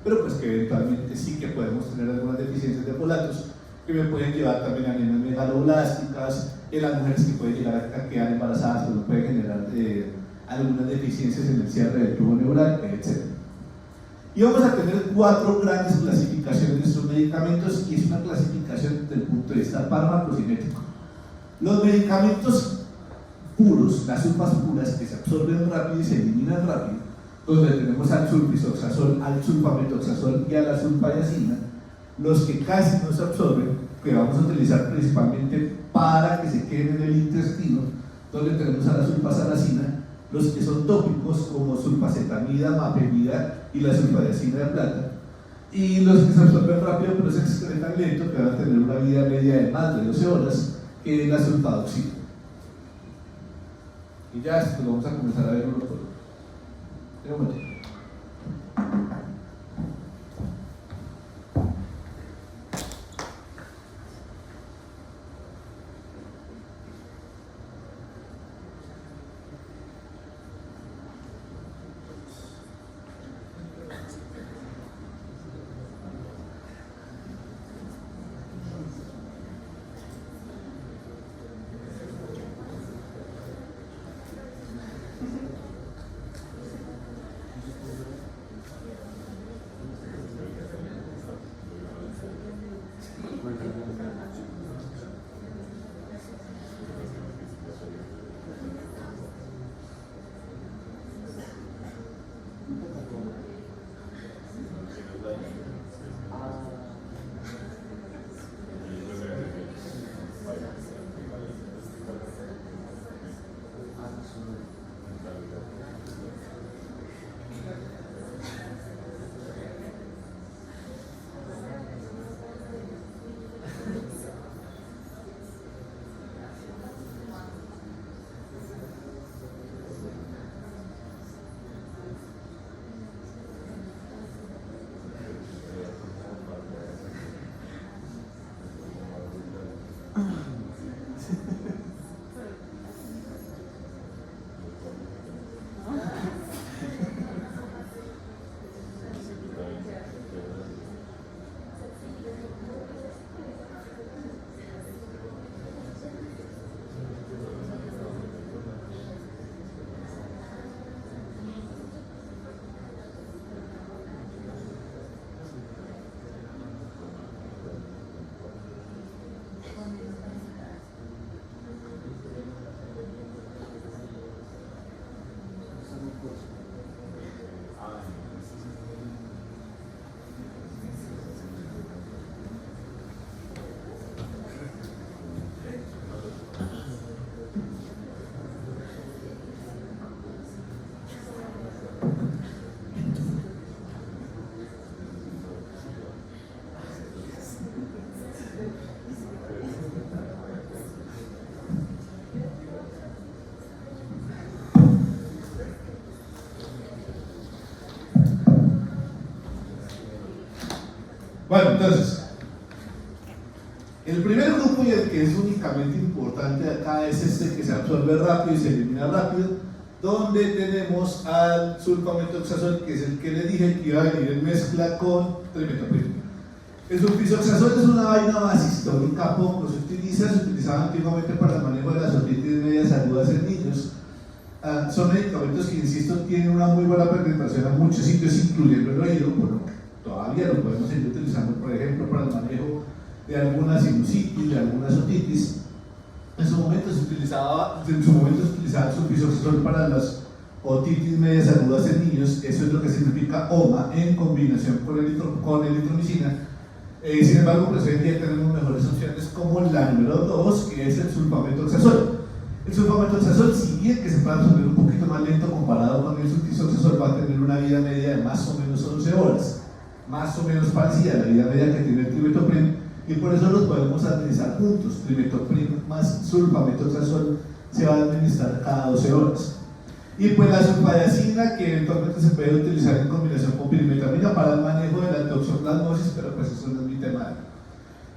pero pues que eventualmente sí que podemos tener algunas deficiencias de folatos que me pueden llevar también a anemias megaloblásticas. En las mujeres que pueden llegar a quedar embarazadas, pues pueden generar algunas deficiencias en el cierre del tubo neural, etc. Y vamos a tener 4 grandes clasificaciones de estos medicamentos, y es una clasificación desde el punto de vista farmacocinético. Los medicamentos puros, las sulfas puras que se absorben rápido y se eliminan rápido, donde tenemos al sulfisoxazol, al sulfametoxazol y a la sulfadiazina. Los que casi no se absorben, que vamos a utilizar principalmente para que se queden en el intestino, donde tenemos a la sulfasalacina. Los que son tópicos, como sulfacetamida, mapimida y la sulfadiazina de plata, y los que se absorben rápido pero se excretan lento, que van a tener una vida media de más de 12 horas, que es la sulfadoxina. Y ya pues vamos a comenzar a ver uno por uno. Bueno, entonces, el primer grupo y el que es únicamente importante acá es este que se absorbe rápido y se elimina rápido, donde tenemos al sulfametoxazol, que es el que le dije que iba a venir en mezcla con trimetopril. El sulfisoxazol es una vaina más histórica, poco se utilizaba antiguamente para el manejo de las otitis medias agudas en niños. Son medicamentos que, insisto, tienen una muy buena penetración a muchos sitios, incluyendo el oído. Bueno, todavía lo podemos seguir utilizando, por ejemplo, para el manejo de alguna sinusitis, de algunas otitis. En su momento se utilizaba el sulfisoxazol para las otitis medias agudas en niños. Eso es lo que significa OMA en combinación con eritromicina. Sin embargo, pues hoy en día tenemos mejores opciones como la número 2, que es el sulfametoxazol. El sulfametoxazol, si bien que se puede absorber un poquito más lento comparado con el sulfisoxazol, va a tener una vida media de más o menos 11 horas, más o menos parecida a la vida media que tiene el trimetopril, y por eso los podemos administrar juntos. Trimetopril más sulfametoxazol se va a administrar cada 12 horas. Y pues la sulfadiazina, que eventualmente se puede utilizar en combinación con pirimetamina para el manejo de la toxoplasmosis, pero pues eso no es mi tema.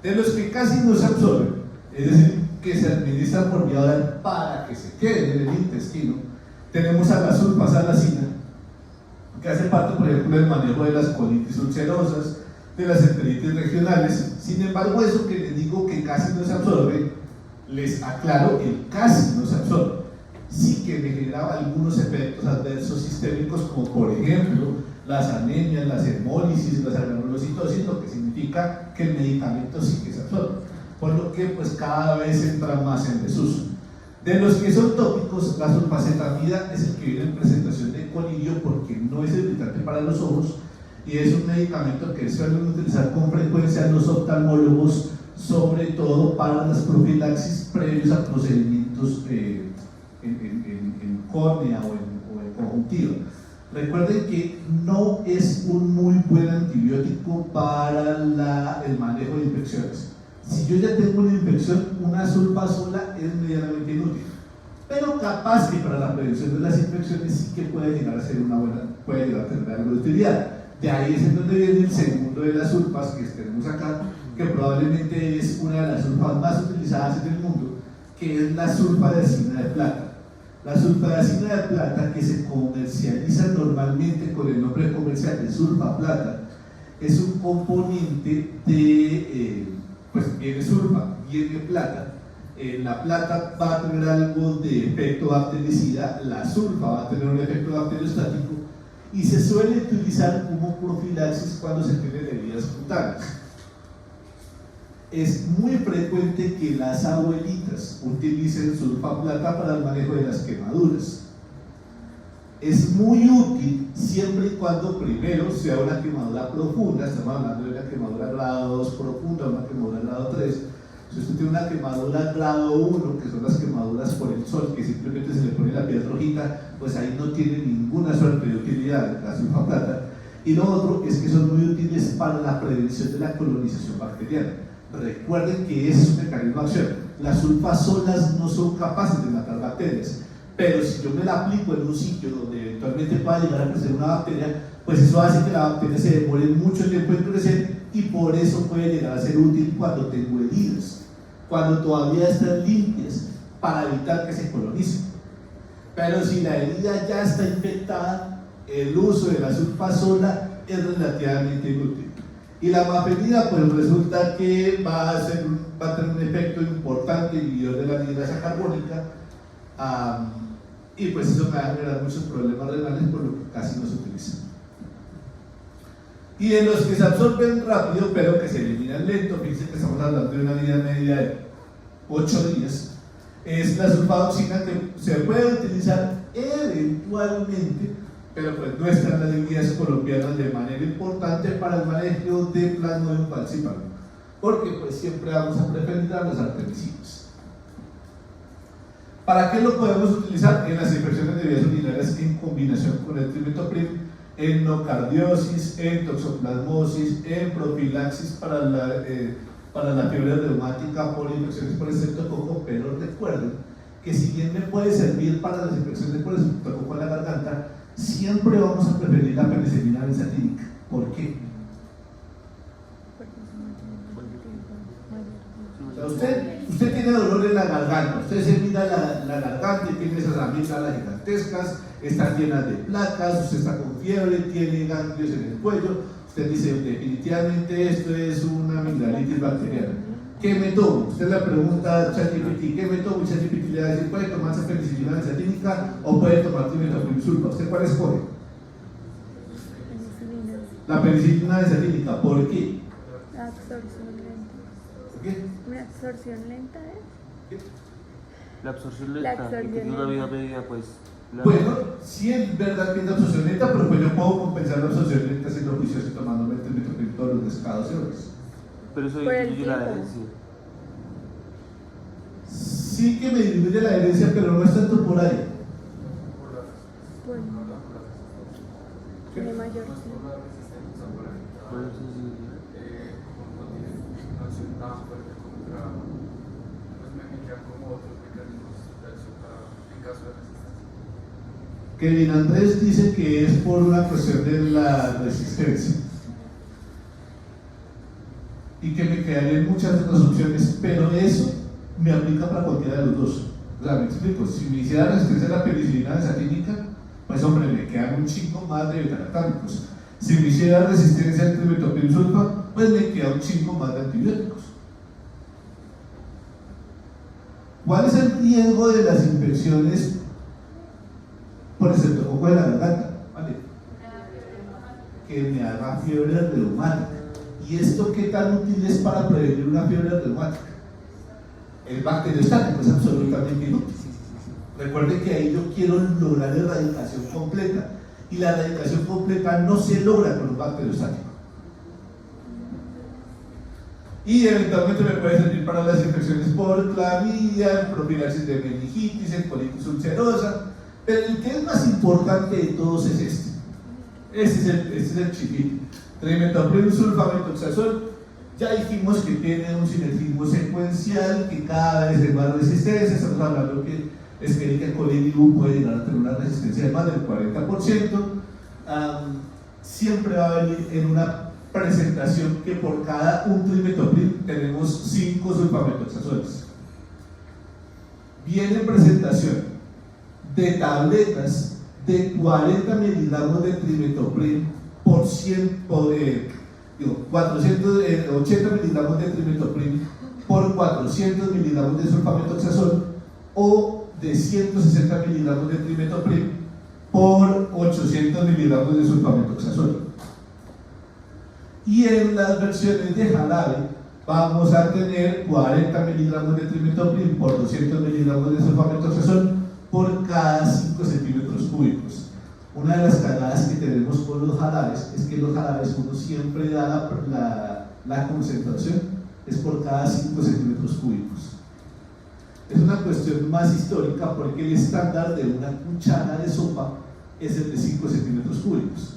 De los que casi no se absorben, es decir, que se administran por vía oral para que se queden en el intestino, tenemos a la sulfasalacina, que hace parte, por ejemplo, del manejo de las colitis ulcerosas, de las enteritis regionales. Sin embargo, eso que les digo que casi no se absorbe, les aclaro, el casi no se absorbe. Sí que me generaba algunos efectos adversos sistémicos, como por ejemplo las anemias, las hemólisis, las granulocitosis, lo que significa que el medicamento sí que se absorbe, por lo que pues cada vez entra más en desuso. De los que son tópicos, la sulfacetamida es el que viene en presentación de colirio porque no es irritante para los ojos y es un medicamento que suelen utilizar con frecuencia los oftalmólogos, sobre todo para las profilaxis previos a procedimientos en córnea o en conjuntiva. Recuerden que no es un muy buen antibiótico para el manejo de infecciones. Si yo ya tengo una infección, una sulfa sola es medianamente inútil, pero capaz que para la prevención de las infecciones sí que puede llegar a ser puede llegar a tener algo de utilidad. De ahí es en donde viene el segundo de las sulfas que tenemos acá, que probablemente es una de las sulfas más utilizadas en el mundo, que es la sulfadiazina de plata. La sulfadiazina de plata, que se comercializa normalmente con el nombre comercial de sulfaplata, es un componente de, pues viene sulfa, viene plata. La plata va a tener algo de efecto bactericida, la sulfa va a tener un efecto bacteriostático y se suele utilizar como profilaxis cuando se tienen heridas cutáneas. Es muy frecuente que las abuelitas utilicen sulfaplata para el manejo de las quemaduras. Es muy útil siempre y cuando primero sea una quemadura profunda. Estamos hablando de una quemadura grado 2 profunda, una quemadura grado 3. Si usted tiene una quemadura grado 1, que son las quemaduras por el sol, que simplemente se le pone la piel rojita, pues ahí no tiene ninguna suerte de utilidad la sulfaplata. Y lo otro es que son muy útiles para la prevención de la colonización bacteriana. Recuerden que ese es un mecanismo de acción. Las sulfas solas no son capaces de matar bacterias, pero si yo me la aplico en un sitio donde eventualmente pueda llegar a crecer una bacteria, pues eso hace que la bacteria se demore mucho tiempo en crecer y por eso puede llegar a ser útil cuando tengo heridas, cuando todavía están limpias, para evitar que se colonicen. Pero si la herida ya está infectada, el uso de la sulfa sola es relativamente inútil. Y la mafenida, pues resulta que va a tener un efecto importante inhibidor de la anhidrasa carbónica, y pues eso me va a generar muchos problemas renales, por lo que casi no se utiliza. Y de los que se absorben rápido, pero que se eliminan lento, fíjense que estamos hablando de una vida media de 8 días, es la sulfadoxina, que se puede utilizar eventualmente, pero pues no están en las guías colombianas de manera importante para el manejo de Plasmodium falciparum, porque pues siempre vamos a preferir a los artemicidas. ¿Para qué lo podemos utilizar? En las infecciones de vías urinarias en combinación con el trimetopril, en nocardiosis, en toxoplasmosis, en profilaxis para la fiebre reumática por infecciones por estreptococo, pero recuerden que si bien me puede servir para las infecciones por estreptococo en la garganta, siempre vamos a preferir la penicilina benzatínica. ¿Por qué? usted tiene dolor en la garganta, usted se mira la garganta y tiene esas amígdalas gigantescas, están llenas de placas, usted está con fiebre, tiene ganglios en el cuello, usted dice, definitivamente esto es una amigdalitis bacteriana. ¿Qué me tomo? Usted le pregunta a ChatGPT, ¿qué me tomo? Y ChatGPT le va a decir, ¿puede tomarse penicilina benzatínica o puede tomar trimethoprim sulfa? ¿Usted cuál escoge? La penicilina benzatínica, ¿por qué? La absorción lenta. ¿Por qué? ¿Una absorción lenta es? ¿Qué? La absorción La lenta, absorción que tiene una vida lenta. media, pues. Bueno, sí es verdad que es la absorción lenta, pero pues yo puedo compensar la absorción lenta siendo juicioso y tomándome el trimethoprim todos los días cada 12 horas. Pero eso Por el disminuye la tiempo. adherencia. Sí que me disminuye la herencia, pero no es tanto por ahí. Bueno, tiene mayor. Por eso sí. Kevin Andrés dice que es por una cuestión de la resistencia y que me quedarían muchas otras opciones, pero eso me aplica para cualquiera de los dos. O sea, me explico, si me hiciera resistencia a la penicilina benzatínica, pues hombre, me quedan un chingo más de beta-lactámicos. Si me hiciera resistencia al trimethoprim sulfa, pues me queda un chingo más de antibióticos. ¿Cuál es el riesgo de las infecciones por el estreptococo de la garganta? ¿Vale? Que me haga fiebre reumática. ¿Y esto qué tan útil es para prevenir una fiebre reumática? El bacteriostático es absolutamente inútil. Recuerden que ahí yo quiero lograr erradicación completa, y la erradicación completa no se logra con un bacteriostático. Y eventualmente me puede servir para las infecciones por clamidia, profilaxis de meningitis, colitis ulcerosa, pero el que es más importante de todos es este. Este es el chiquito. Trimethoprim sulfa-metoxazol. Ya dijimos que tiene un sinergismo secuencial, que cada vez hay más resistencia. Estamos hablando que Escherichia coli puede llegar a tener una resistencia de más del 40%. Siempre va a venir en una presentación que por cada un trimethoprim tenemos 5 sulfametoxazoles. Viene presentación de tabletas de 40 miligramos de trimethoprim por 480 miligramos de trimethoprim por 400 miligramos de sulfametoxazol, o de 160 miligramos de trimethoprim por 800 miligramos de sulfametoxazol. Y en las versiones de jarabe vamos a tener 40 miligramos de trimethoprim por 200 miligramos de sulfametoxazol por cada 5 centímetros cúbicos. Una de las cagadas que tenemos con los jarabes es que los jarabes uno siempre da la concentración es por cada 5 centímetros cúbicos. Es una cuestión más histórica porque el estándar de una cuchara de sopa es el de 5 centímetros cúbicos.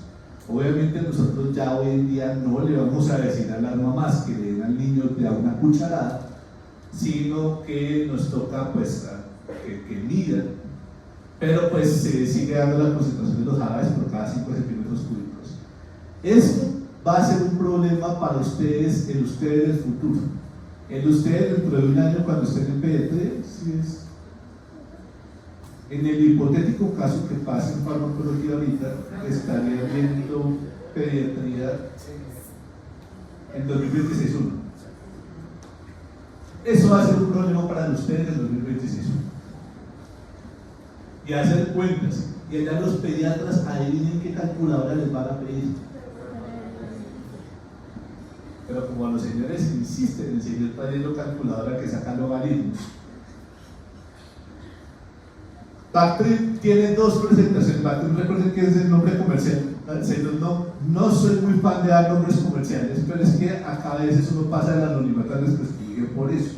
Obviamente nosotros ya hoy en día no le vamos a decir a las mamás que le den al niño de a una cucharada, sino que nos toca pues que midan, pero pues se sigue dando la concentración de los jarabes por cada 5 centímetros cúbicos. Esto va a ser un problema para ustedes en el futuro. En ustedes dentro de un año cuando estén en pediatría, en el hipotético caso que pase en farmacología ahorita, estaría viendo pediatría en 2026-1. Eso va a ser un problema para ustedes en 2026-1. Y hacer cuentas, y allá los pediatras adivinen qué calculadora les van a pedir. Pero como a los señores insisten en seguir trayendo calculadora que saca logaritmos. Bactrim tiene 2 presentaciones. Bactrim, recuerden que es el nombre comercial. No soy muy fan de dar nombres comerciales, pero es que acá a veces uno pasa el anonimato al desprestigio por eso.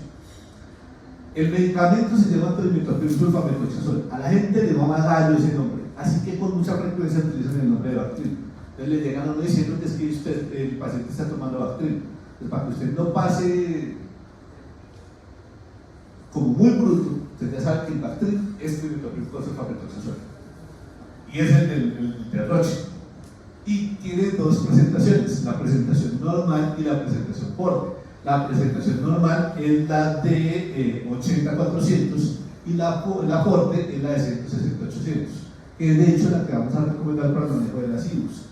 El medicamento se llama trimethoprim sulfametoxazol. A la gente le va más gallo ese nombre, así que con mucha frecuencia utilizan el nombre de Bactrim. Entonces le llegan a uno diciendo que es que el paciente está tomando Bactrim. Entonces, para que usted no pase como muy bruto, usted ya sabe que el Bactrim es trimethoprim sulfametoxazol. Y es el de Roche. Y tiene 2 presentaciones, la presentación normal y la presentación fuerte. La presentación normal es la de 80-400 y la Forte es la de 160-800, que es de hecho la que vamos a recomendar para el manejo de las IBUs.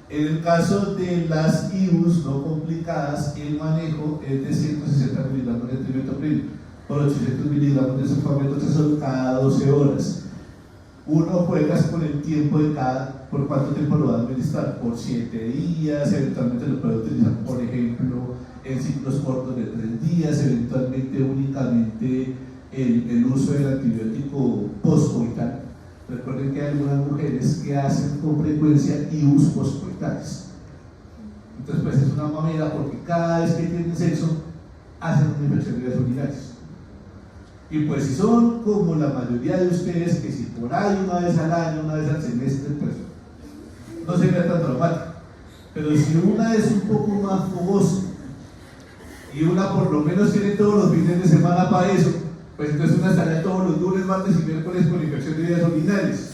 En el caso de las IBUs no complicadas, el manejo es de 160 miligramos de trimetopril por 800 miligramos de sulfametotrazol cada 12 horas. Uno juega con el tiempo de por cuánto tiempo lo va a administrar, por 7 días, eventualmente lo puede utilizar, por ejemplo, en ciclos cortos de 3 días, eventualmente únicamente el uso del antibiótico postcoital. Recuerden que hay algunas mujeres que hacen con frecuencia IUs postcoitales. Entonces, pues es una mamera porque cada vez que tienen sexo hacen una infección de vías urinarias. Y pues si son como la mayoría de ustedes, que si por ahí una vez al año, una vez al semestre, pues no sería tan traumático. Pero si una es un poco más fogosa y una por lo menos tiene todos los fines de semana para eso, pues entonces una estaría todos los lunes, martes y miércoles con infección de vías urinarias.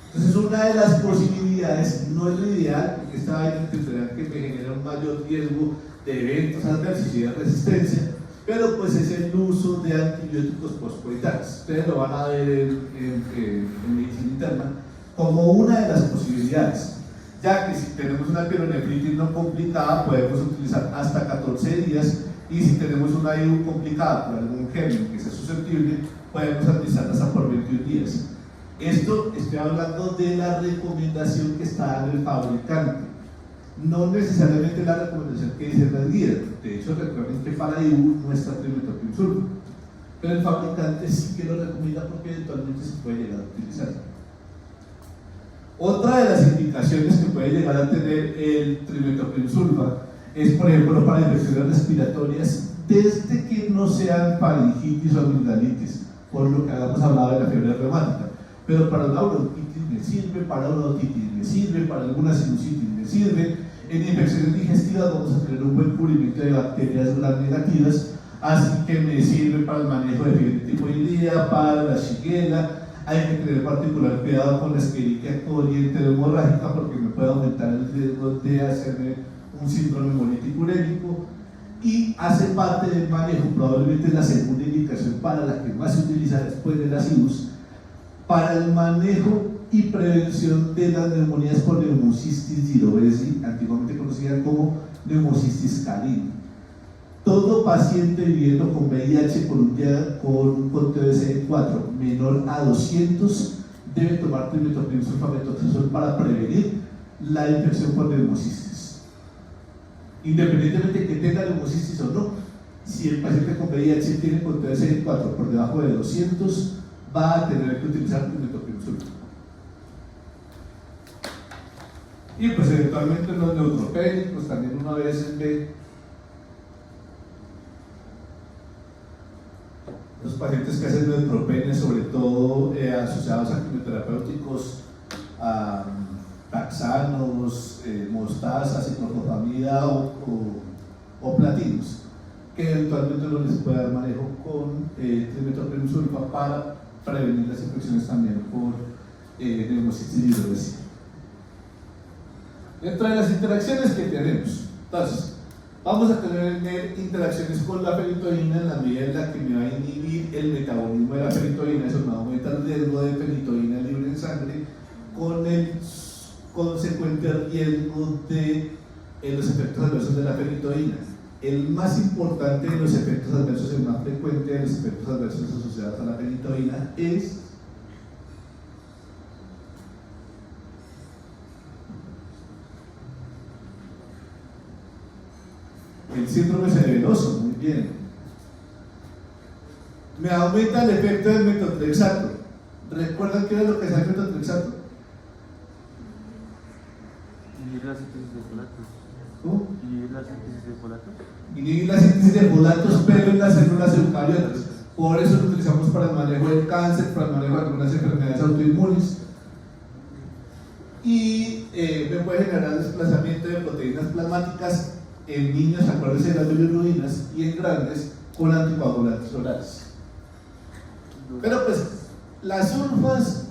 Entonces una de las posibilidades, no es lo ideal, porque esta vaina entenderán que me genera un mayor riesgo de eventos adversos y de resistencia, pero pues es el uso de antibióticos postcoitales. Ustedes lo van a ver en medicina interna como una de las posibilidades, ya que si tenemos una pielonefritis no complicada podemos utilizar hasta 14 días, y si tenemos una IU complicada por algún germen que sea susceptible podemos administrarla hasta por 21 días. Esto estoy hablando de la recomendación que está dando el fabricante, no necesariamente la recomendación que dice la guía. De hecho, recuerden que para IU no está trimetopril sulfa, pero el fabricante sí que lo recomienda porque eventualmente se puede llegar a utilizar. Otra de las indicaciones que puede llegar a tener el trimetopril sulfa es, por ejemplo, para infecciones respiratorias, desde que no sean faringitis o amigdalitis, por lo que habíamos hablado de la fiebre reumática. Pero para una bronquitis me sirve, para una otitis me sirve, para alguna sinusitis me sirve. En infecciones digestivas vamos a tener un buen cubrimiento de bacterias gram negativas, así que me sirve para el manejo de fiebre tifoidea, para la shigella. Hay que tener particular cuidado con la Escherichia coli enterohemorrágica porque me puede aumentar el riesgo de hacerme un síndrome hemolítico urémico, y hace parte del manejo, probablemente la segunda indicación para la que más se utiliza después de las IUs, para el manejo y prevención de las neumonías por neumocistis girovesi, antiguamente conocida como neumocistis calini. Todo paciente viviendo con VIH con un conteo de CD4 menor a 200 debe tomar trimetopril sulfametotrazol para prevenir la infección por neumocistis. Independientemente de que tenga neumocistis o no, si el paciente con VIH tiene conteo de CD4 por debajo de 200, va a tener que utilizar trimetopril sulfa. Y pues eventualmente los neutropénicos también una vez ve los pacientes que hacen neutropenia, sobre todo asociados a quimioterapéuticos, taxanos, mostaza, ciclofosfamida o platinos, que eventualmente no les puede dar manejo con trimetopril sulfa para prevenir las infecciones también por neumocistis girovesi. Dentro de las interacciones que tenemos, entonces, vamos a tener interacciones con la fenitoína en la medida en la que me va a inhibir el metabolismo de la fenitoína. Eso me va a aumentar el riesgo de fenitoína libre en sangre, con el consecuente riesgo de los efectos adversos de la fenitoína. El más importante de los efectos adversos, el más frecuente de los efectos adversos asociados a la fenitoína es el síndrome cerebeloso. Muy bien. Me aumenta el efecto del metotrexato. ¿Recuerdan qué era lo que hacía el metotrexato? Inhibir la síntesis de folatos. ¿Cómo? Inhibir la síntesis de folatos. Inhibir la síntesis de folatos, pero en las células eucariotas. Por eso lo utilizamos para el manejo del cáncer, para el manejo de algunas enfermedades autoinmunes. Y me puede generar desplazamiento de proteínas plasmáticas en niños, acuérdense de las bilirubinas, y en grandes con anticoagulantes orales. Pero pues las sulfas,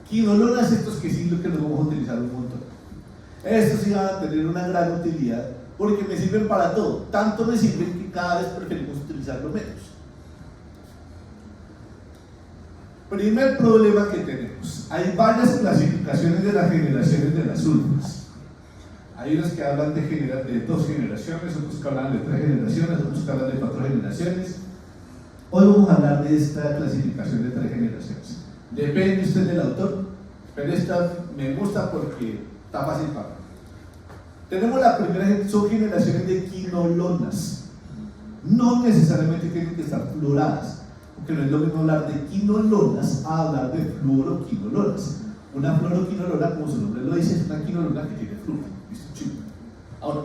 quinolonas, estos que sí, lo que los vamos a utilizar un montón. Estos sí van a tener una gran utilidad porque me sirven para todo. Tanto me sirven que cada vez preferimos utilizarlo menos. Primer problema que tenemos: hay varias clasificaciones de las generaciones de las sulfas. Hay unos que hablan de 2 generaciones, otros que hablan de 3 generaciones, otros que hablan de 4 generaciones. Hoy vamos a hablar de esta clasificación de 3 generaciones. Depende usted del autor, pero esta me gusta porque está fácil para mí. Tenemos la primera, son generaciones de quinolonas. No necesariamente tienen que estar fluoradas, porque no es lo mismo hablar de quinolonas a hablar de fluoroquinolonas. Una fluoroquinolona, como su nombre lo dice, es una quinolona que tiene fluoro. Ahora,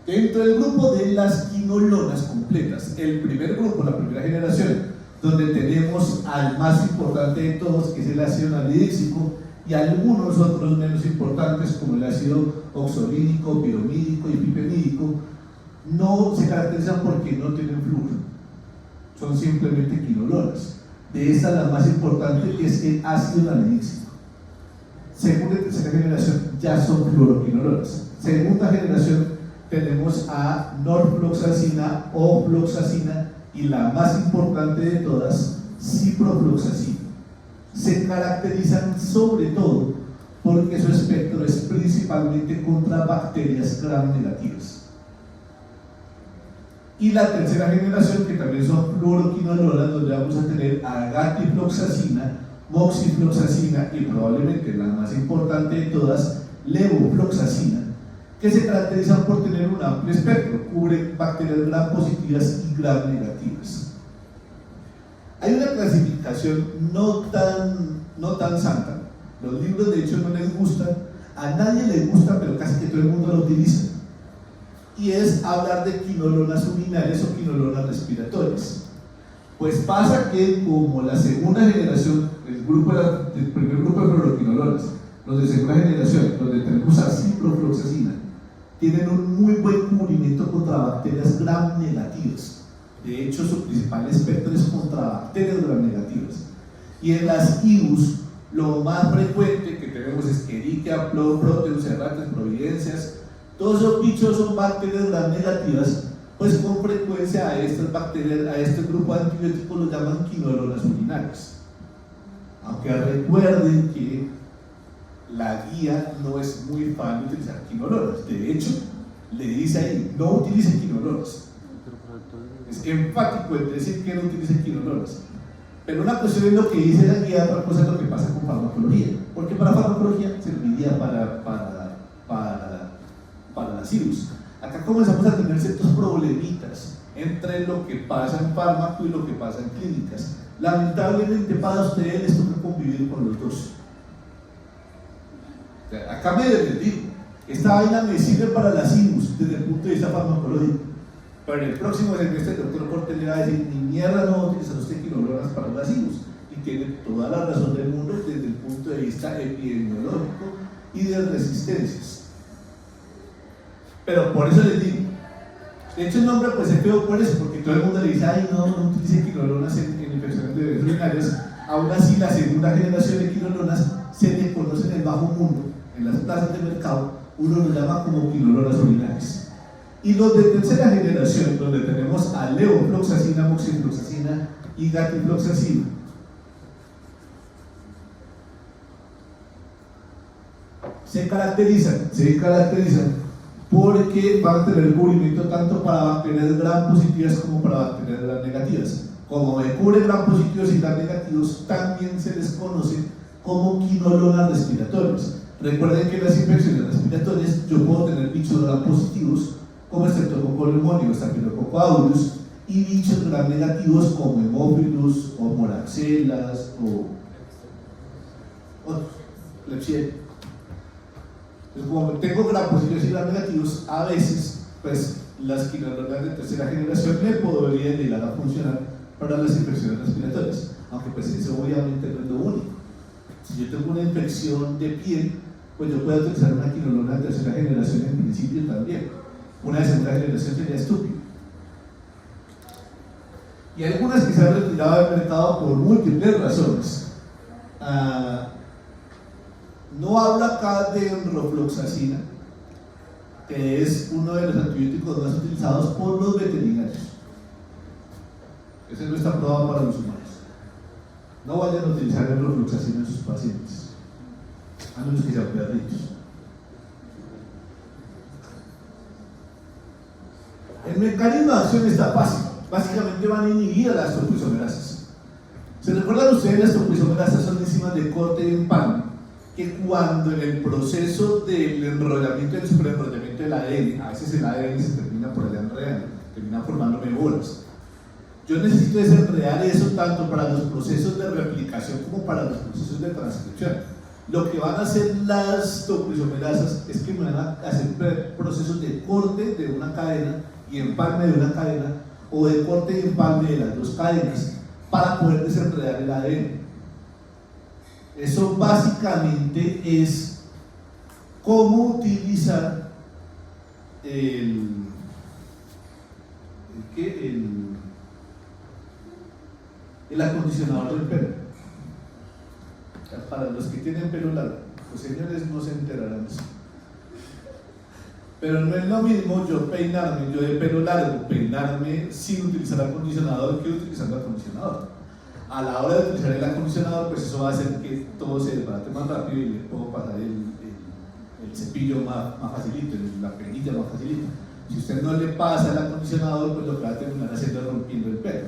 dentro del grupo de las quinolonas completas, el primer grupo, la primera generación, donde tenemos al más importante de todos, que es el ácido nalidíxico, y algunos otros menos importantes, como el ácido oxolínico, piromídico y pipemídico, no se caracterizan porque no tienen flujo, son simplemente quinolonas. De estas, la más importante es el ácido nalidíxico. Segunda y tercera generación ya son fluoroquinolonas. Segunda generación tenemos a norfloxacina o floxacina, y la más importante de todas, ciprofloxacina. Se caracterizan sobre todo porque su espectro es principalmente contra bacterias gram negativas. Y la tercera generación, que también son fluoroquinolonas, donde vamos a tener agatifloxacina, moxifloxacina y probablemente la más importante de todas, levofloxacina, que se caracterizan por tener un amplio espectro, cubre bacterias gram positivas y gram negativas. Hay una clasificación no tan santa, los libros de hecho no les gustan, a nadie les gusta, pero casi que todo el mundo lo utiliza, y es hablar de quinolonas urinares o quinolonas respiratorias. Pues pasa que, como la segunda generación, el primer grupo de fluoroquinolonas, los de segunda generación, donde tenemos a ciprofloxacina, tienen un muy buen cubrimiento contra bacterias gram negativas. De hecho, su principal espectro es contra bacterias gram negativas. Y en las IUS, lo más frecuente que tenemos es Escherichia, Proteus, Serrates, Providencias. Todos esos bichos son bacterias gram negativas, pues con frecuencia a estas bacterias, a este grupo de antibióticos los llaman quinolonas urinarias. Aunque recuerden que la guía no es muy fan de utilizar quinolonas. De hecho, le dice ahí, no utilice quinolonas. Es enfático en decir que no utilice quinolonas. Pero una cuestión es lo que dice la guía, otra cosa es lo que pasa con farmacología. Porque para farmacología serviría para las CIRUS. Acá comenzamos a tener ciertos problemitas entre lo que pasa en fármaco y lo que pasa en clínicas. Lamentablemente para ustedes les toca convivir con los dos. Acá me digo, esta vaina me sirve para las CIRUS desde el punto de vista farmacológico, pero en el próximo semestre el doctor Cortés le va a decir: ni mierda, no va a utilizar usted quinolonas para las CIRUS, y tiene toda la razón del mundo desde el punto de vista epidemiológico y de resistencias. Pero por eso les digo, de hecho el nombre pues es feo por eso, porque todo el mundo le dice: ay, no utilice quinolonas en infecciones de bebés urinarios. Aún así, la segunda generación de quinolonas se le conoce en el bajo mundo, en las plazas de mercado, uno lo llama como quinolonas urinarias. Y los de tercera generación, donde tenemos a levofloxacina, moxifloxacina y gatifloxacina, se caracterizan porque van a tener cubrimiento tanto para bacterias gram positivas como para bacterias gram negativas. Como me cubre gram positivos y gram negativos, también se les conoce como quinolonas respiratorias. Recuerden que en las infecciones respiratorias yo puedo tener bichos gram positivos como Streptococcus pneumoniae o Staphylococcus aureus, y bichos gram negativos como Haemophilus o Moraxelas o Klebsiella. Entonces, como tengo gram positivos y gram negativos, a veces pues las quinolonas de tercera generación me podrían llegar a funcionar para las infecciones respiratorias, aunque pues eso obviamente no es lo único. Si yo tengo una infección de piel, pues yo puedo utilizar una quinolona de tercera generación en principio también. Una de segunda generación sería estúpido. Y hay algunas que se han retirado del mercado por múltiples razones. No hablo acá de enrofloxacina. que es uno de los antibióticos más utilizados por los veterinarios. Ese no está aprobado para los humanos. No vayan a utilizar el rofloxacino en sus pacientes, a menos que sean perritos. El mecanismo de acción está fácil. Básicamente van a inhibir a las topoisomerasas. ¿Se recuerdan ustedes? Las topoisomerasas son enzimas de corte y empalme, que cuando en el proceso del enrollamiento y el superenrollamiento del ADN, a veces el ADN se termina por allá enredando, termina formando bolas. Yo necesito desenredar eso tanto para los procesos de replicación como para los procesos de transcripción. Lo que van a hacer las topoisomerasas es que me van a hacer procesos de corte de una cadena y empalme de una cadena, o de corte y empalme de las dos cadenas, para poder desenredar el ADN. Eso básicamente es cómo utilizar el acondicionador del pelo. Para los que tienen pelo largo, los señores no se enterarán de eso. Pero no es lo mismo yo de pelo largo, peinarme sin utilizar acondicionador que utilizando acondicionador. A la hora de utilizar el acondicionador, pues eso va a hacer que todo se desbarate más rápido y le puedo pasar el cepillo más facilito, la peinilla más facilito. Si usted no le pasa el acondicionador, pues lo que va a terminar haciendo es rompiendo el pelo.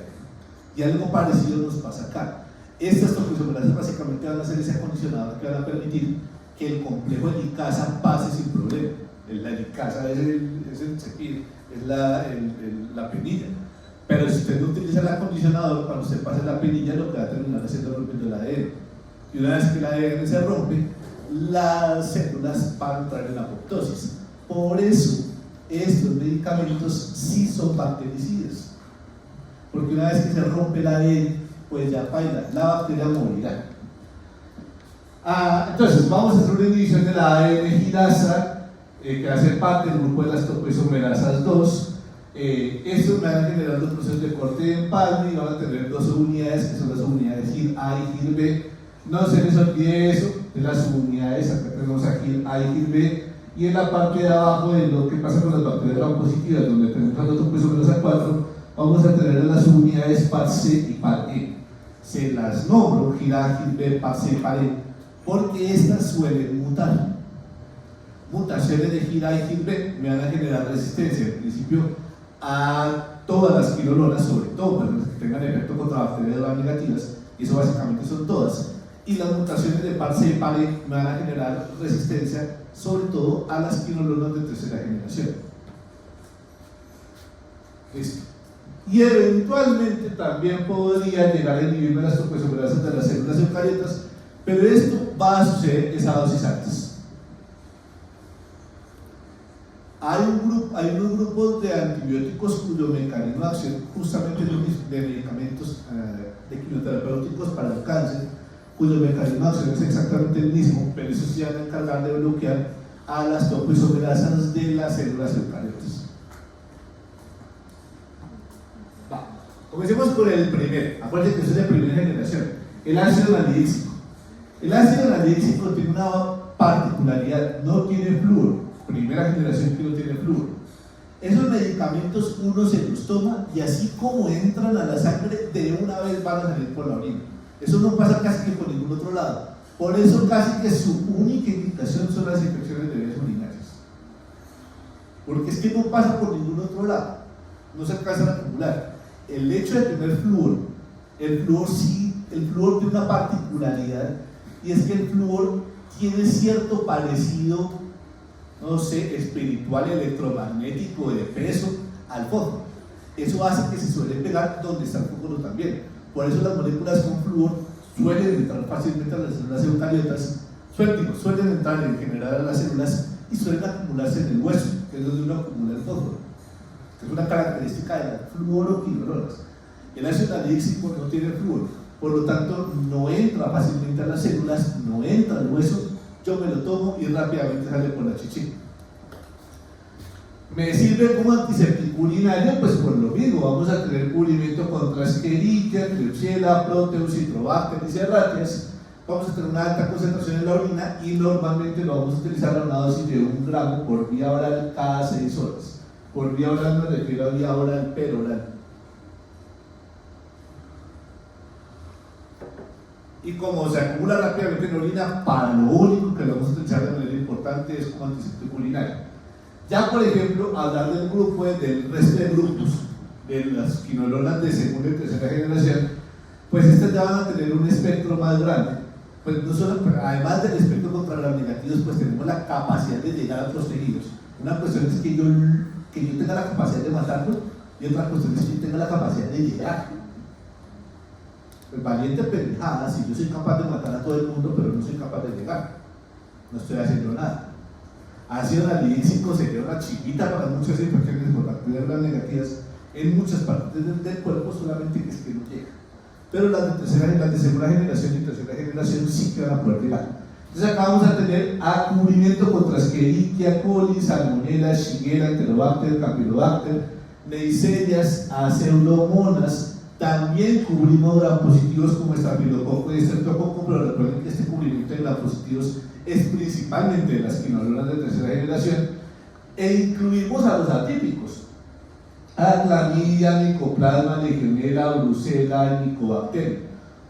Y algo parecido nos pasa acá. Estas topoisomerasas básicamente van a hacer ese acondicionador que van a permitir que el complejo de licasa pase sin problema. La licasa es el cepillo, es la penilla. Pero si usted no utiliza el acondicionador, cuando usted pase la penilla, lo que va a terminar haciendo es rompiendo el ADN. Y una vez que el ADN se rompe, las células van a entrar en apoptosis. Por eso, estos medicamentos sí son bactericidas. Porque una vez que se rompe el ADN, pues ya baila, la bacteria morirá. Entonces, vamos a hacer una inhibición de la ADN girasa, que va a ser parte del grupo de las topoisomerasas 2. Estos van a generar los procesos de corte de empalme y van a tener dos subunidades, que son las subunidades GIR A y GIR B. No se les olvide eso, de las subunidades. Acá tenemos aquí GIR A y GIR B. Y en la parte de abajo de lo que pasa con las bacterias gram positivas, donde tenemos las topoisomerasa 4, vamos a tener las subunidades par C y par E. Se las nombro GIR A, GIR B, par C y par E, porque estas suelen mutar. Mutaciones de GIR A y GIR B me van a generar resistencia, en principio, a todas las quinolonas, sobre todo para las que tengan efecto contra bacterias gram negativas, y eso básicamente son todas. Y las mutaciones de par C y par E me van a generar resistencia, sobre todo a las quinolonas de tercera generación. Listo. Y eventualmente también podría llegar a inhibirme las topoisomerasas de las células eucariotas, pero esto va a suceder esa dosis antes. Hay unos grupos de antibióticos cuyo mecanismo de acción, justamente de medicamentos de quimioterapéuticos para el cáncer, cuyo mecanismo de acción es exactamente el mismo, pero eso se van a encargar de bloquear a las topoisomerasas de las células eucariotas. Comencemos por el primero. Acuérdense que eso es de primera generación, el ácido nalidíxico. El ácido nalidíxico tiene una particularidad, no tiene flúor. Primera generación que no tiene flúor. Esos medicamentos uno se los toma y así como entran a la sangre, de una vez van a salir por la orina. Eso no pasa casi que por ningún otro lado. Por eso casi que su única indicación son las infecciones de vías urinarias. Porque es que no pasa por ningún otro lado. No se alcanzan a acumular. El hecho de tener flúor, el flúor tiene una particularidad, y es que el flúor tiene cierto parecido, no sé, espiritual, electromagnético, de peso al fósforo. Eso hace que se suele pegar donde está el fósforo también. Por eso las moléculas con flúor suelen entrar fácilmente a las células eucariotas, suelen entrar en general a las células y suelen acumularse en el hueso, que es donde uno acumula el fósforo, que es una característica de las fluoroquinolonas. El ácido nalidíxico no tiene flúor, por lo tanto no entra fácilmente a las células, no entra al hueso. Yo me lo tomo y rápidamente sale por la chichi. ¿Me sirve como antiséptico urinario? Pues por lo mismo, vamos a tener cubrimiento contra Escherichia, Klebsiella, Proteus, Citrobacter y Serratias, vamos a tener una alta concentración en la orina y normalmente lo vamos a utilizar a una dosis de 1 gramo por vía oral cada 6 horas. Por vía oral me refiero a vía oral peroral. Y como se acumula rápidamente en la orina, para lo único que lo vamos a utilizar de manera importante es como antiséptico urinario. Ya por ejemplo, hablar del grupo, del resto de grupos de las quinolonas de segunda y tercera generación, pues estas ya van a tener un espectro más grande. Pues no solo, además del espectro contra gram negativos, pues tenemos la capacidad de llegar a otros tejidos. Una cuestión es que yo tenga la capacidad de matarlo, y otra cuestión es que yo tenga la capacidad de llegar. Pues valiente pendejada, si yo soy capaz de matar a todo el mundo, pero no soy capaz de llegar, no estoy haciendo nada. Ácido anhídrico sería una chiquita para muchas infecciones por bacterias gram negativas en muchas partes del cuerpo, solamente que es que no llega. Pero las de segunda generación y tercera generación sí que van a poder llegar. Entonces acá vamos a tener cubrimiento contra Escherichia coli, Salmonella, Shigella, Enterobacter, Campylobacter, Neisseria, Pseudomonas. También cubrimos gram positivos como Estafilococo y Streptococo, pero recuerden que este cubrimiento de gram positivos es principalmente de las quinolonas de tercera generación, e incluimos a los atípicos, a clamidia, micoplasma, legionela, brucela, micobacteria,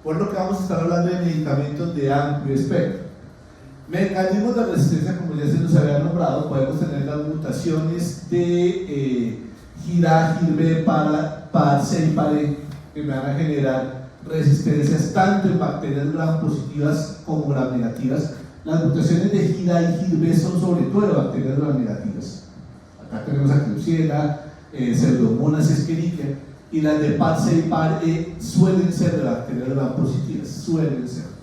por lo que vamos a estar hablando de medicamentos de amplio espectro. Mecanismos de resistencia, como ya se nos había nombrado, podemos tener las mutaciones de GIRA, GIRB, PAR-C y PAR-E, que me van a generar resistencias tanto en bacterias gram positivas como gram negativas. Las mutaciones de GIRA y GIRB son sobre todo de bacterias gram negativas. Acá tenemos a Klebsiella, Pseudomonas, Escherichia, y las de PAR-C y PAR-E suelen ser de bacterias gram positivas, suelen ser.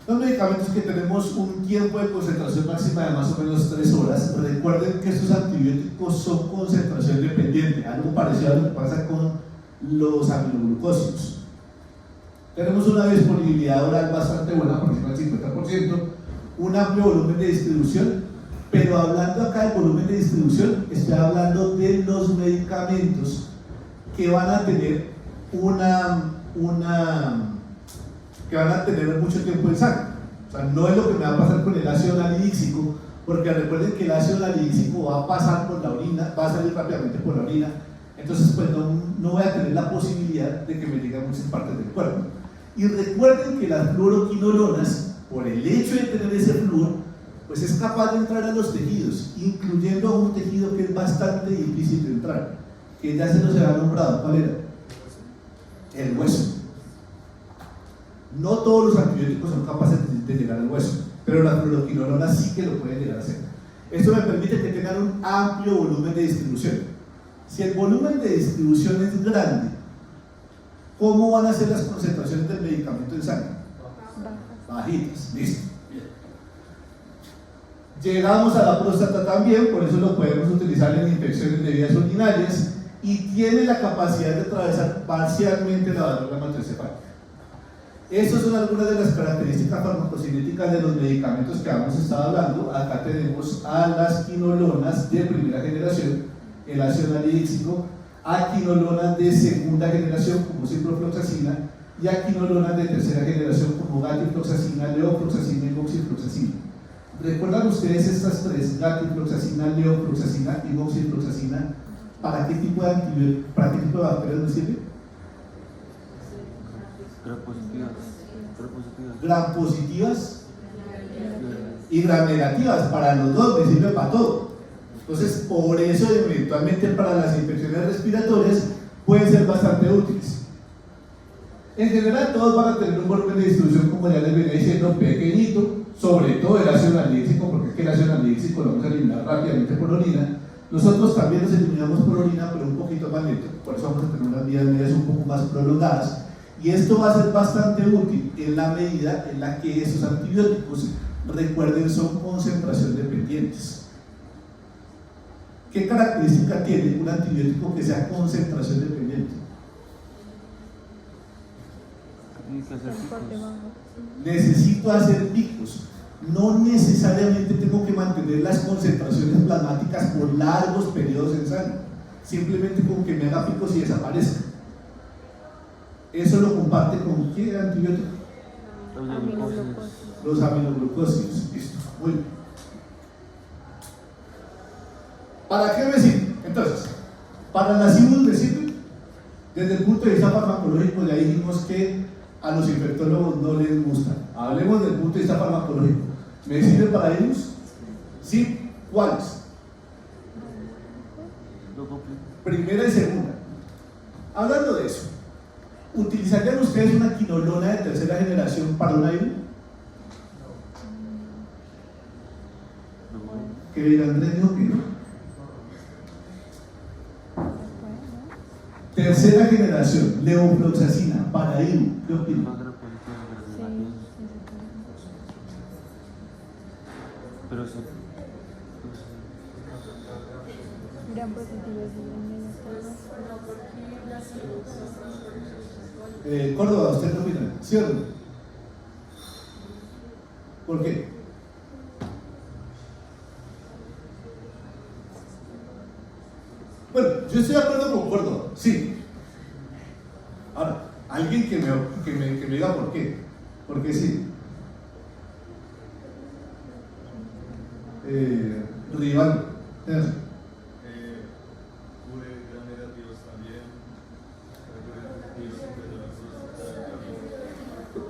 Los medicamentos que tenemos un tiempo de concentración máxima de más o menos 3 horas. Recuerden que estos antibióticos son concentración dependiente, algo parecido a lo que pasa con los aminoglucósidos. Tenemos una disponibilidad oral bastante buena, por encima del 50%, un amplio volumen de distribución, pero hablando acá del volumen de distribución, estoy hablando de los medicamentos que van a tener que van a tener mucho tiempo en sangre. O sea, no es lo que me va a pasar con el ácido anhídrico, porque recuerden que el ácido anhídrico va a pasar por la orina, va a salir rápidamente por la orina, entonces pues no voy a tener la posibilidad de que me llegue a muchas partes del cuerpo. Y recuerden que las fluoroquinolonas, por el hecho de tener ese flúor, pues es capaz de entrar a los tejidos, incluyendo a un tejido que es bastante difícil de entrar, que ya se nos había nombrado. ¿Cuál era? El hueso. No todos los antibióticos son capaces de llegar al hueso, pero las fluoroquinolonas sí que lo pueden llegar a hacer. Esto me permite que tengan un amplio volumen de distribución. Si el volumen de distribución es grande, ¿cómo van a ser las concentraciones del medicamento en sangre? Bajitas, listo. Llegamos a la próstata también, por eso lo podemos utilizar en infecciones de vías urinarias, y tiene la capacidad de atravesar parcialmente la válvula matricefálica. Estas son algunas de las características farmacocinéticas de los medicamentos que hemos estado hablando. Acá tenemos a las quinolonas de primera generación, el ácido anhídrico, a quinolonas de segunda generación como ciprofloxacina, y a quinolonas de tercera generación como gatifloxacina, levofloxacina y moxifloxacina. ¿Recuerdan ustedes estas tres, gatifloxacina, levofloxacina y moxifloxacina, para qué tipo de bacterias nos sirven? Gram positivas y gram negativas, para los dos, me sirve para todo. Entonces, por eso eventualmente para las infecciones respiratorias pueden ser bastante útiles. En general, todos van a tener un volumen de distribución, como ya les venía diciendo, pequeñito, sobre todo el ácido anhídrico, porque es que el ácido anhídrico lo vamos a eliminar rápidamente por orina. Nosotros también los eliminamos por orina, pero un poquito más lento, por eso vamos a tener unas vías medias un poco más prolongadas. Y esto va a ser bastante útil en la medida en la que esos antibióticos, recuerden, son concentración dependientes. ¿Qué característica tiene un antibiótico que sea concentración dependiente? Necesito hacer picos. No necesariamente tengo que mantener las concentraciones plasmáticas por largos periodos en sangre. Simplemente con que me haga picos y desaparezca. Eso lo comparte con ¿qué antibiótico? Aminoglucósidos. Los aminoglucósidos. Listo, muy bien. ¿Para qué me sirve? Entonces, para las IBUs me sirve. Desde el punto de vista farmacológico ya dijimos que a los infectólogos no les gustan. Hablemos del punto de vista farmacológico. ¿Me sirve para IBUs? Sí. ¿Cuáles? Primera y segunda. Hablando de eso, ¿utilizarían ustedes una quinolona de tercera generación para una IBU? ¿Qué dirán? Andrés dijo que no. Tercera generación, levofloxacina para IBU. ¿Qué opinan? Pero sí. Gran positivos y Córdoba, ¿usted qué opina? ¿Sí o no? ¿Por qué? Bueno, yo estoy de acuerdo con Córdoba, sí. Ahora, alguien que me diga por qué. ¿Por qué sí? Rival. Cubre gran negativos también.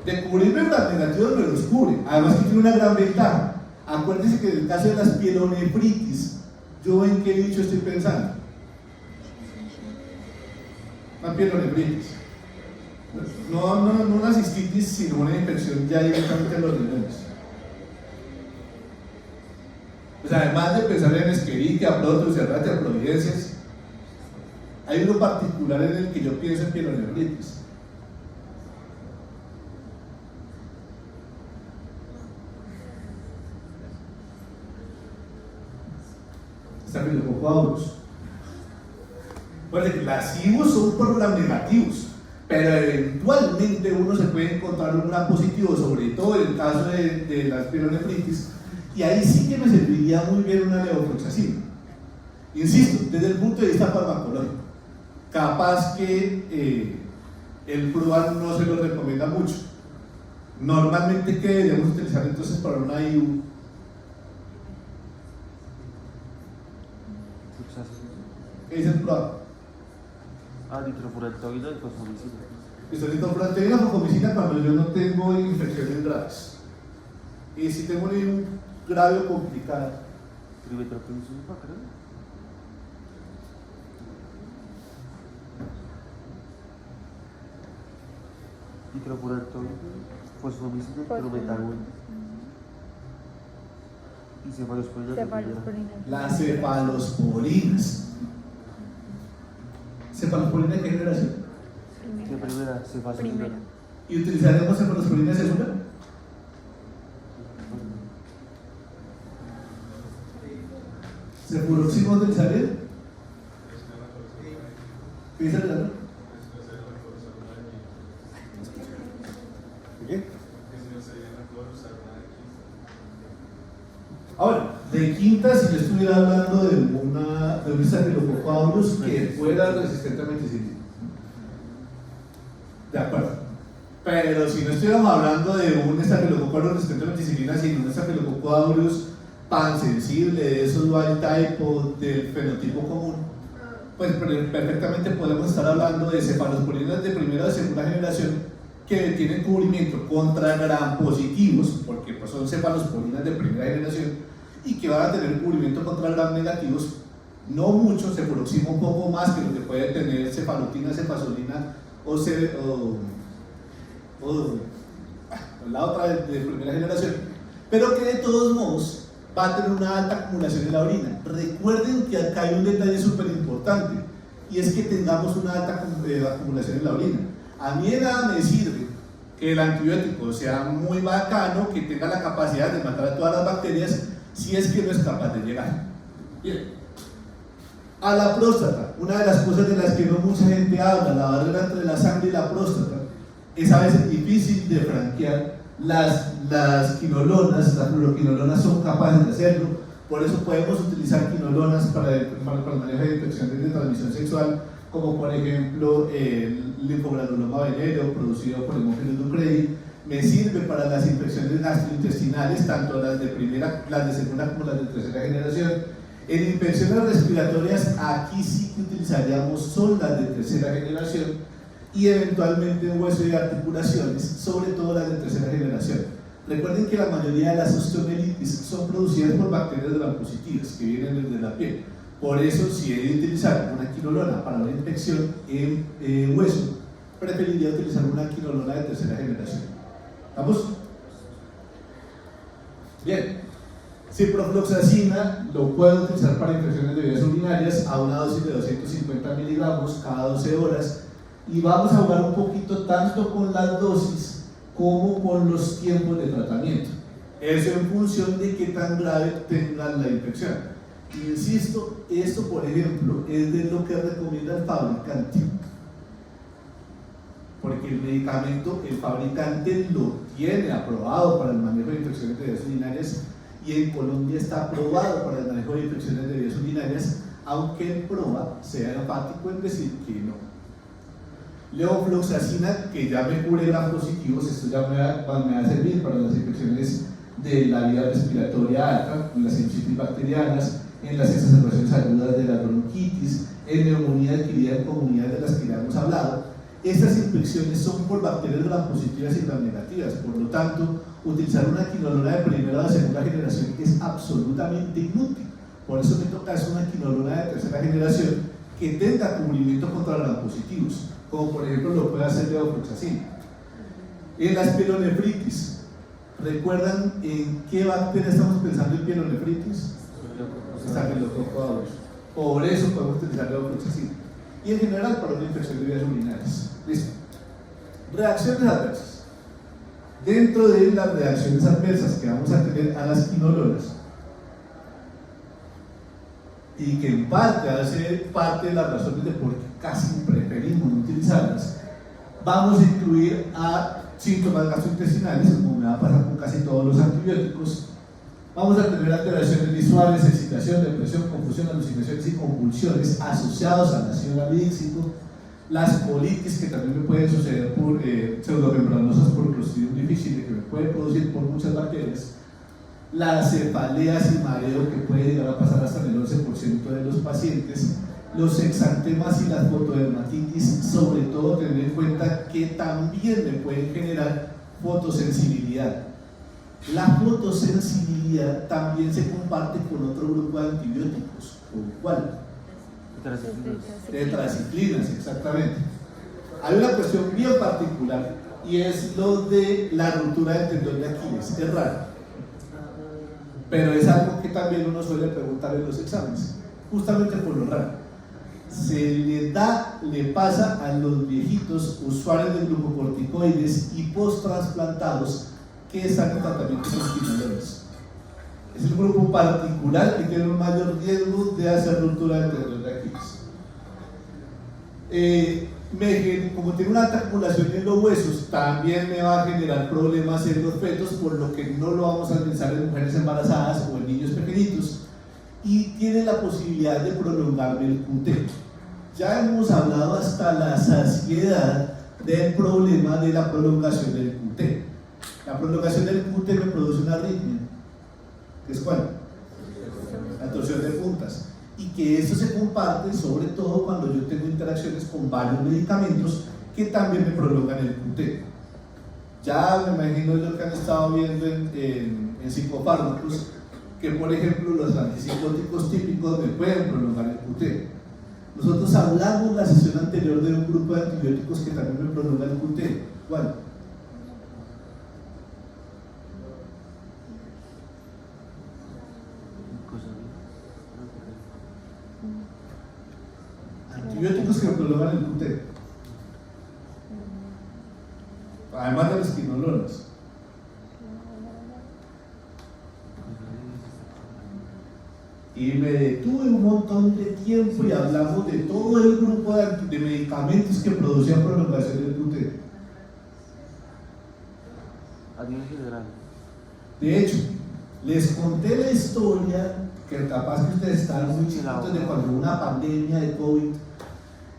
De cubrirme las negativas me los cubre. Además que tiene una gran ventaja. Acuérdense que en el caso de las pielonefritis, ¿yo en qué dicho estoy pensando? Una pielonefritis. No una cistitis, sino una infección ya directamente en los riñones. Pues además de pensar en Escherichia, Proteus, Erratia, Providencias, hay uno particular en el que yo pienso en pielonefritis. Staphylococcus aureus. Pues las IBUs son por gram negativos, pero eventualmente uno se puede encontrar un gram positivo, sobre todo en el caso de las pielonefritis, y ahí sí que me serviría muy bien una levofloxacina. Insisto, desde el punto de vista farmacológico, capaz que el Provan no se lo recomienda mucho. Normalmente, ¿qué deberíamos utilizar entonces para una IBU? ¿Qué dice el Provan? Diclofuractoína y fosfomicina. Diclofuractoína y fosfomicina cuando yo no tengo infecciones graves. Y si tengo una IBU grave o complicada. Trimetoprimsulfa, creo. Diclofuractoína, fosfomicina, trometabol y cefalosporina. cefalosporina. Las cefalosporinas. ¿Cefalosporina de qué generación? ¿Qué primera? Cefalosporina. Primera. ¿Y utilizaremos cefalosporina segunda? ¿Cefuroxima utilizaría? ¿Qué dice la ¿qué? Ahora, de quinta, si yo estuviera hablando de un Staphylococcus aureus que fuera resistente a meticilina. De acuerdo. Pero si no estuviéramos hablando de un Staphylococcus aureus resistente a meticilina, sino un Staphylococcus aureus pansensible, de esos wild type o del fenotipo común, pues perfectamente podemos estar hablando de cefalosporinas de primera o segunda generación que tienen cubrimiento contra gram positivos, porque pues son cefalosporinas de primera generación, y que van a tener cubrimiento contra gram negativos, no mucho, cefuroxima un poco más que lo que puede tener cefalotina, cefazolina o la otra de primera generación, pero que de todos modos va a tener una alta acumulación en la orina. Recuerden que acá hay un detalle súper importante, y es que tengamos una alta acumulación en la orina. A mí de nada me sirve que el antibiótico sea muy bacano, que tenga la capacidad de matar a todas las bacterias, si es que no es capaz de llegar. Bien. A la próstata, una de las cosas de las que no mucha gente habla, la barrera entre la sangre y la próstata, es a veces difícil de franquear. Las quinolonas, las fluoroquinolonas son capaces de hacerlo, por eso podemos utilizar quinolonas para el manejo de infecciones de transmisión sexual como por ejemplo el linfogranuloma venéreo producido por Hemófilos ducreyi, me sirve para las infecciones gastrointestinales, tanto las de primera, las de segunda como las de tercera generación. En infecciones respiratorias, aquí sí que utilizaríamos son las de tercera generación, y eventualmente en hueso y articulaciones, sobre todo las de tercera generación. Recuerden que la mayoría de las osteomielitis son producidas por bacterias gram-positivas que vienen desde la piel. Por eso, si he de utilizar una quinolona para una infección en hueso, preferiría utilizar una quinolona de tercera generación. ¿Vamos? Bien. Ciprofloxacina lo puedo utilizar para infecciones de vías urinarias a una dosis de 250 miligramos cada 12 horas. Y vamos a jugar un poquito tanto con las dosis como con los tiempos de tratamiento. Eso en función de qué tan grave tengan la infección. Insisto, esto por ejemplo es de lo que recomienda el fabricante, porque el medicamento el fabricante lo tiene aprobado para el manejo de infecciones de vías urinarias, y en Colombia está aprobado para el manejo de infecciones de vías urinarias, aunque el PROA sea enfático en decir que no. Levofloxacina, que ya me cubre gram positivos, esto ya me va a servir para las infecciones de la vía respiratoria alta, en las sinusitis bacterianas, en las exacerbaciones agudas de la bronquitis, en neumonía adquirida en comunidades de las que ya hemos hablado. Estas infecciones son por bacterias gram positivas y gram negativas, por lo tanto, utilizar una quinolona de primera o de segunda generación es absolutamente inútil. Por eso me toca hacer una quinolona de tercera generación que tenga cubrimiento contra gram positivos, como por ejemplo lo puede hacer levofloxacina. En las pielonefritis, ¿recuerdan en qué bacteria estamos pensando en pielonefritis? Staphylococcus aureus. Por eso podemos utilizar levofloxacina. Y en general para una infección de vías urinarias. Listo. Reacciones adversas. Dentro de las reacciones adversas que vamos a tener a las quinolonas, y que en parte hace parte de las razones de por qué casi preferimos no utilizarlas, vamos a incluir a síntomas gastrointestinales, como me va a pasar con casi todos los antibióticos. Vamos a tener alteraciones visuales, excitación, depresión, confusión, alucinaciones y convulsiones asociados al ácido láctico, las colitis que también me pueden suceder por pseudomembranosas por Clostridium difficile, que me puede producir por muchas bacterias, las cefaleas y mareo que puede llegar a pasar hasta el 11% de los pacientes, los exantemas y las fotodermatitis, sobre todo tener en cuenta que también me pueden generar fotosensibilidad. La fotosensibilidad también se comparte con otro grupo de antibióticos. ¿Con cuál? Tetraciclinas, exactamente. Hay una cuestión bien particular y es lo de la ruptura del tendón de Aquiles. Es raro, pero es algo que también uno suele preguntar en los exámenes, justamente por lo raro. Le pasa a los viejitos usuarios de glucocorticoides y post-transplantados que están en tratamiento con quinolonas. Es el grupo particular que tiene un mayor riesgo de hacer ruptura del tendón de Aquiles. Como tiene una alta acumulación en los huesos, también me va a generar problemas en los fetos, por lo que no lo vamos a utilizar en mujeres embarazadas o en niños pequeñitos, y tiene la posibilidad de prolongarme el QT. Ya hemos hablado hasta la saciedad del problema de la prolongación del QT. La prolongación del QT me produce una arritmia, ¿qué es cuál? La torsión de puntas, y que esto se comparte sobre todo cuando yo tengo interacciones con varios medicamentos que también me prolongan el QT. Ya me imagino lo que han estado viendo en psicofármacos, que por ejemplo los antipsicóticos típicos me pueden prolongar el QT. Nosotros hablamos en la sesión anterior de un grupo de antibióticos que también me prolonga el QT. ¿Cuál? Antibióticos que prolongan el QT, además de las quinolonas. Y me detuve un montón de tiempo y hablamos de todo el grupo de medicamentos que producían prolongación del QT. A nivel general. De hecho, les conté la historia, que capaz que ustedes están muy chiquitos, de cuando hubo una pandemia de COVID,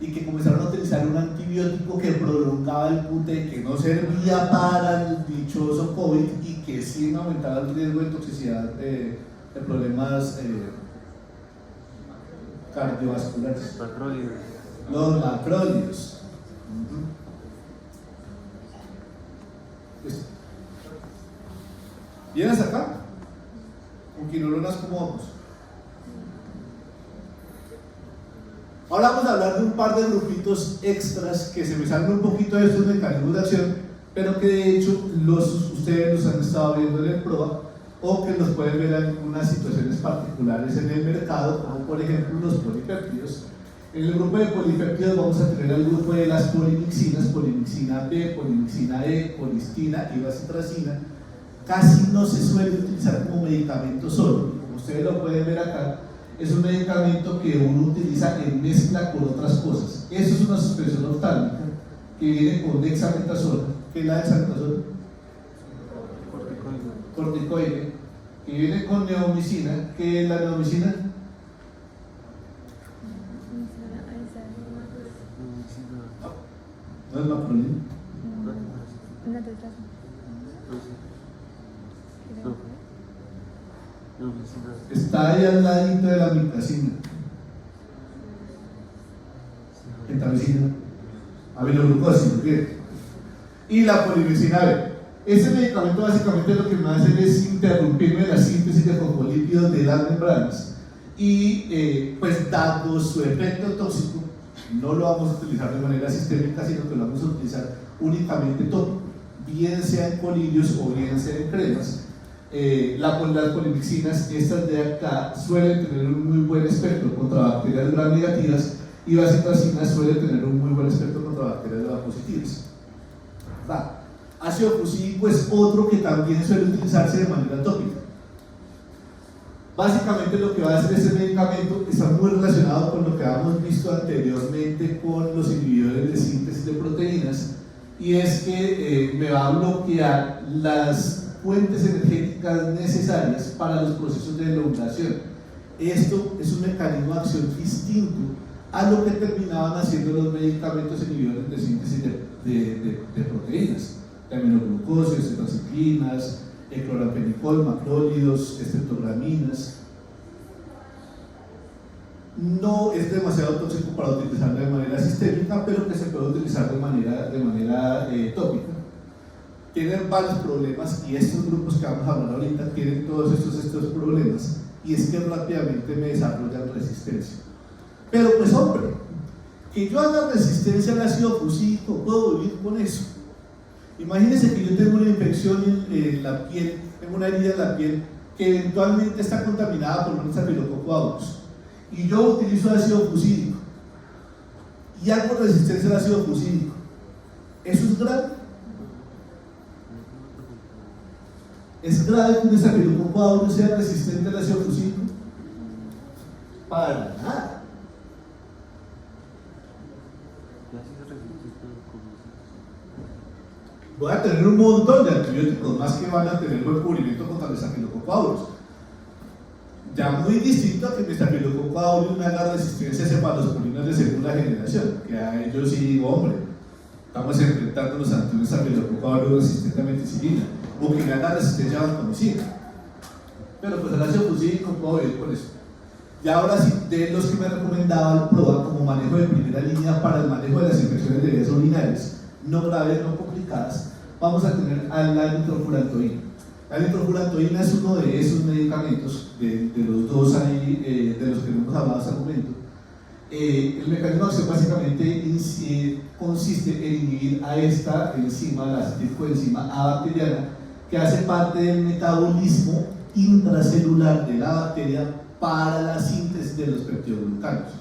y que comenzaron a utilizar un antibiótico que prolongaba el QT, que no servía para el dichoso COVID y que sí aumentaba el riesgo de toxicidad de problemas cardiovasculares. Macrólidos. Los macrólidos. Listo. ¿Vienes acá? Con quinolonas, ¿cómo vamos? Ahora vamos a hablar de un par de grupitos extras que se me salen un poquito de estos mecanismos de acción, pero que de hecho ustedes los han estado viendo en el PROA o que los pueden ver en unas situaciones particulares en el mercado, como por ejemplo los polipéptidos. En el grupo de polipéptidos vamos a tener el grupo de las polimixinas, polimixina B, polimixina E, colistina y bacitracina. Casi no se suele utilizar como medicamento solo, como ustedes lo pueden ver acá. Es un medicamento que uno utiliza en mezcla con otras cosas. Eso es una suspensión oftálmica que viene con dexametasona. ¿Qué es la dexametasona? Corticoide. Que viene con neomicina. ¿Qué es la neomicina? ¿No es macrolina? Una tetra. Está ahí al ladito de la mitacina. Gentamicina, aminoglucosis, ¿qué? Y la polimicina B. Ese medicamento básicamente lo que me hace es interrumpirme la síntesis de fosfolípidos de las membranas y pues dado su efecto tóxico no lo vamos a utilizar de manera sistémica, sino que lo vamos a utilizar únicamente tópico, bien sea en colirios o bien sea en cremas. Las polimixinas, estas de acá, suelen tener un muy buen espectro contra bacterias gram negativas y bacitracina suele tener un muy buen espectro contra bacterias gram positivas. Ácido fucídico es otro que también suele utilizarse de manera tópica. Básicamente lo que va a hacer ese medicamento está muy relacionado con lo que habíamos visto anteriormente con los inhibidores de síntesis de proteínas, y es que me va a bloquear las fuentes energéticas necesarias para los procesos de elongación. Esto es un mecanismo de acción distinto a lo que terminaban haciendo los medicamentos inhibidores de síntesis de proteínas, de aminoglucosas, tetraciclinas, cloramfenicol, macrólidos, estreptograminas. No es demasiado tóxico para utilizarlo de manera sistémica, pero que se puede utilizar de manera tópica. Tienen varios problemas, y estos grupos que vamos a hablar ahorita tienen todos estos problemas, y es que rápidamente me desarrollan resistencia. Pero pues hombre, que yo haga resistencia al ácido fucídico, puedo vivir con eso. Imagínense que yo tengo una infección en la piel, tengo una herida en la piel que eventualmente está contaminada por un Staphylococcus aureus, y yo utilizo ácido fucídico y hago resistencia al ácido fucídico. ¿Eso es grave? ¿Es grave que un Staphylococcus aureus sea resistente al ácido fucídico? Para nada. Voy a tener un montón de antibióticos más que van a tener buen cubrimiento contra el Staphylococcus aureus. Ya muy distinto a que mi Staphylococcus aureus me haga resistencia a cefalosporinas de segunda generación, que a ellos sí digo, hombre, estamos enfrentándonos ante un Staphylococcus aureus resistente a meticilina, o que me haga resistencia a vancomicina. Pero pues el ácido fucídico puedo vivir con eso. Y ahora sí, de los que me recomendaba el PROA como manejo de primera línea para el manejo de las infecciones de vías urinarias no graves, no complicadas, vamos a tener a la nitrofurantoína. La nitrofurantoína es uno de esos medicamentos, de los dos ahí, de los que hemos hablado hasta el momento. El mecanismo de acción básicamente consiste en inhibir a esta enzima, la acetilcoenzima A bacteriana, que hace parte del metabolismo intracelular de la bacteria para la síntesis de los peptidoglucanos.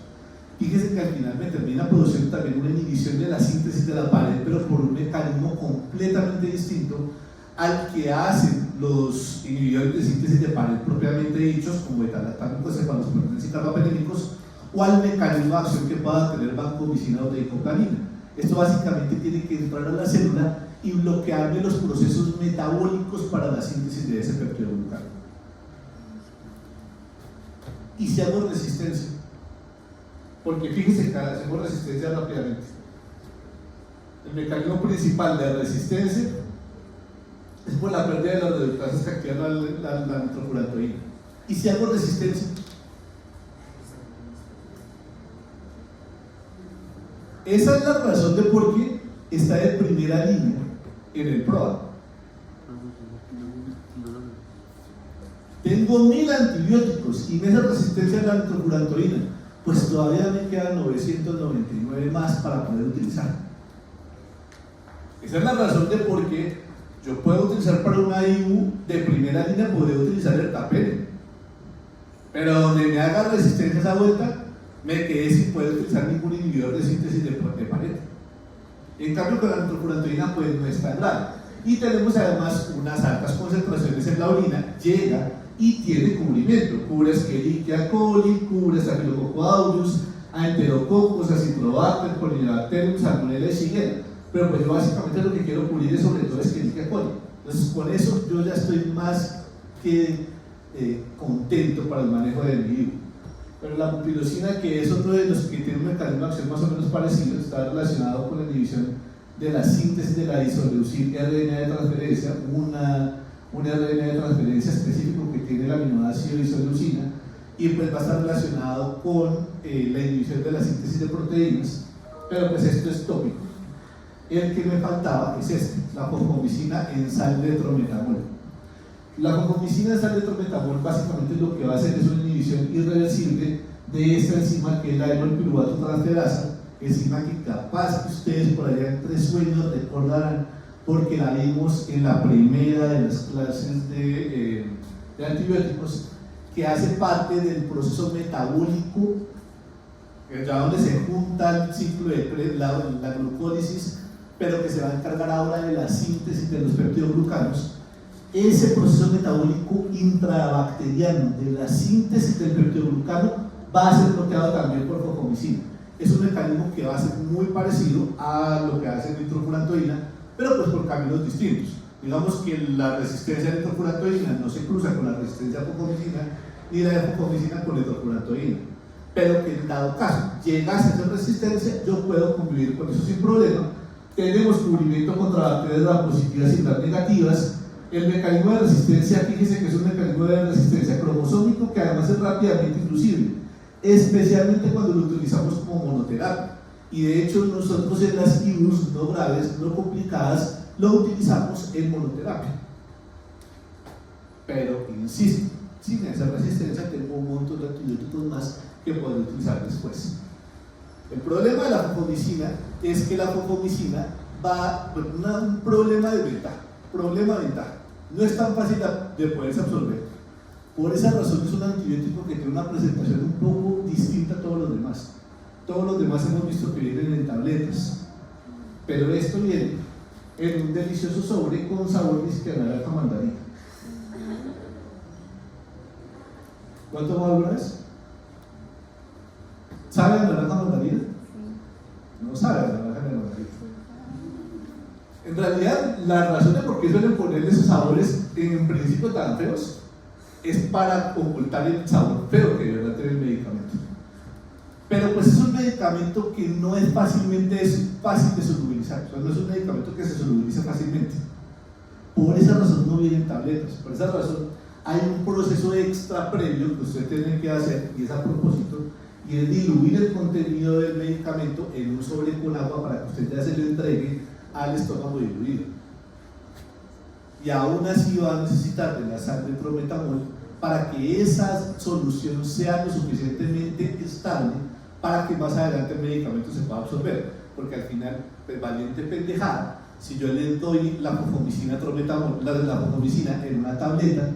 Fíjense que al final me termina produciendo también una inhibición de la síntesis de la pared, pero por un mecanismo completamente distinto al que hacen los inhibidores de síntesis de pared propiamente dichos, como beta-lactámicos, cefalosporines y carbapenémicos, o al mecanismo de acción que pueda tener vancomicina o teicoplanin. Esto básicamente tiene que entrar a la célula y bloquearle los procesos metabólicos para la síntesis de ese peptidoglucano. ¿Y si hago resistencia? Porque fíjense que hacemos resistencia rápidamente. El mecanismo principal de resistencia es por la pérdida de las reductasas que activan la nitrofurantoína. Y si hago resistencia, esa es la razón de por qué está de primera línea en el PROA. Tengo 1000 antibióticos y esa resistencia a la nitrofurantoína, pues todavía me quedan 999 más para poder utilizar. Esa es la razón de por qué yo puedo utilizar para una IU de primera línea, podría utilizar el tapene, pero donde me haga resistencia a esa vuelta, me quedé sin poder utilizar ningún inhibidor de síntesis de pared. En cambio, con la nitrofurantoína pues no es tan grave. Y tenemos además unas altas concentraciones en la orina, llega y tiene cubrimiento, cubre Escherichia coli, cubre Staphylococcus aureus, Enterococcus, Acinetobacter, Corynebacterium, Salmonella y Shigella. Pero pues yo básicamente lo que quiero cubrir es sobre todo Escherichia coli. Entonces con eso yo ya estoy más que contento para el manejo del virus. Pero la pupilocina, que es otro de los que tiene un mecanismo de acción más o menos parecido, está relacionado con la inhibición de la síntesis de la isoleucina RNA de transferencia, un RNA de transferencia específico que tiene el aminoácido isoleucina, y pues va a estar relacionado con la inhibición de la síntesis de proteínas, pero pues esto es tópico. El que me faltaba es este, la fosfomicina en sal de trometamol. La fosfomicina en sal de trometamol básicamente lo que va a hacer es una inhibición irreversible de esta enzima que es la enolpiruvato transferasa, enzima que capaz que ustedes por allá entre sueños recordarán porque la vimos en la primera de las clases de antibióticos, que hace parte del proceso metabólico, ya donde se junta el ciclo de la glucólisis, pero que se va a encargar ahora de la síntesis de los peptidoglucanos. Ese proceso metabólico intrabacteriano de la síntesis del peptidoglucano va a ser bloqueado también por fosfomicina. Es un mecanismo que va a ser muy parecido a lo que hace nitrofurantoína, pero pues por caminos distintos. Digamos que la resistencia a nitrofurantoína no se cruza con la resistencia a fosfomicina, ni la de fosfomicina con nitrofurantoína, pero que en dado caso llegase a esa resistencia, yo puedo convivir con eso sin problema. Tenemos cubrimiento contra bacterias gram positivas y gram negativas. El mecanismo de resistencia, fíjense que es un mecanismo de resistencia cromosómico que además es rápidamente inducible, especialmente cuando lo utilizamos como monoterapia. Y de hecho nosotros en las IUs no graves, no complicadas, lo utilizamos en monoterapia. Pero insisto, sin esa resistencia tengo un montón de antibióticos más que puedo utilizar después. El problema de la fosfomicina es que la fosfomicina va con un problema de ventaja. No es tan fácil de poderse absorber. Por esa razón es un antibiótico que tiene una presentación un poco distinta a todos los demás. Todos los demás hemos visto que vienen en tabletas, pero esto viene en un delicioso sobre con sabor de naranja mandarina. ¿Cuánto más alguna vez? ¿Sabe a naranja mandarina? No sabe a naranja mandarina. En realidad, la razón de por qué suelen ponerle esos sabores en principio tan feos es para ocultar el sabor feo que de verdad tiene el medicamento. Pero pues es un medicamento que no es fácil de solubilizar, o sea, no es un medicamento que se solubilice fácilmente. Por esa razón no vienen tabletas, por esa razón hay un proceso extra previo que usted tiene que hacer, y es a propósito, y es diluir el contenido del medicamento en un sobre con agua para que usted ya se lo entregue al estómago diluido. Y aún así va a necesitar de la sal de trometamol para que esa solución sea lo suficientemente estable para que más adelante el medicamento se pueda absorber, porque al final, pues, valiente pendejada, si yo le doy la fosfomicina la fosfomicina en una tableta,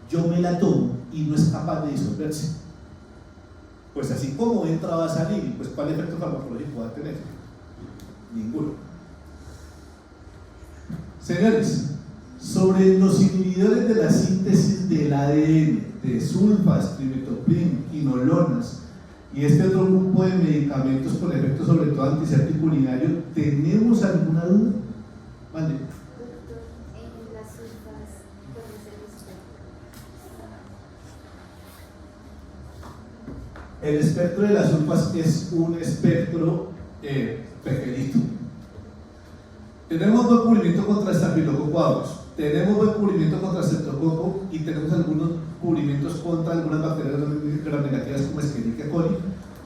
yo me la tomo y no es capaz de disolverse. Pues así como entra va a salir, pues ¿cuál efecto farmacológico va a tener? Ninguno. Señores, sobre los inhibidores de la síntesis del ADN, de sulfas, trimetooprim, quinolonas y este otro grupo de medicamentos con efecto sobre todo antiséptico urinario, ¿tenemos alguna duda? Mande. Doctor, en las sulfas, ¿cuál es el El espectro de las sulfas es un espectro pequeñito. Tenemos buen cubrimiento contra estafilococo aureus, tenemos buen cubrimiento contra streptococo y tenemos algunos cubrimientos contra algunas bacterias gram negativas como Escherichia coli.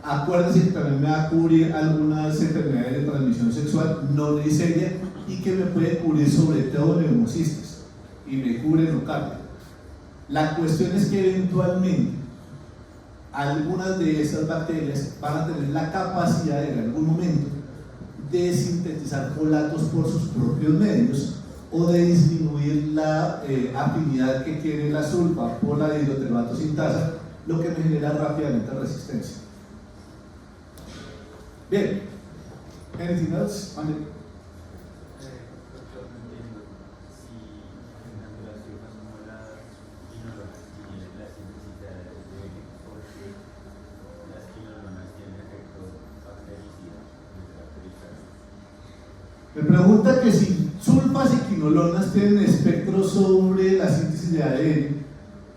Acuérdense que también me va a cubrir algunas enfermedades de transmisión sexual no Neisseria y que me puede cubrir sobre todo neumocistis y me cubre nocardia. La cuestión es que eventualmente algunas de esas bacterias van a tener la capacidad en algún momento de sintetizar folatos por sus propios medios o de disminuir la afinidad que tiene la sulfa por la dihidroterbato sintasa, lo que me genera rápidamente resistencia. Bien, anything else? Doctor, no entiendo si en las sulfas como las quinolonas tienen la síntesis de ADN porque las quinolonas tienen efecto bactericida. Me pregunta que si sulfas y quinolonas tienen espectro sobre la síntesis de ADN,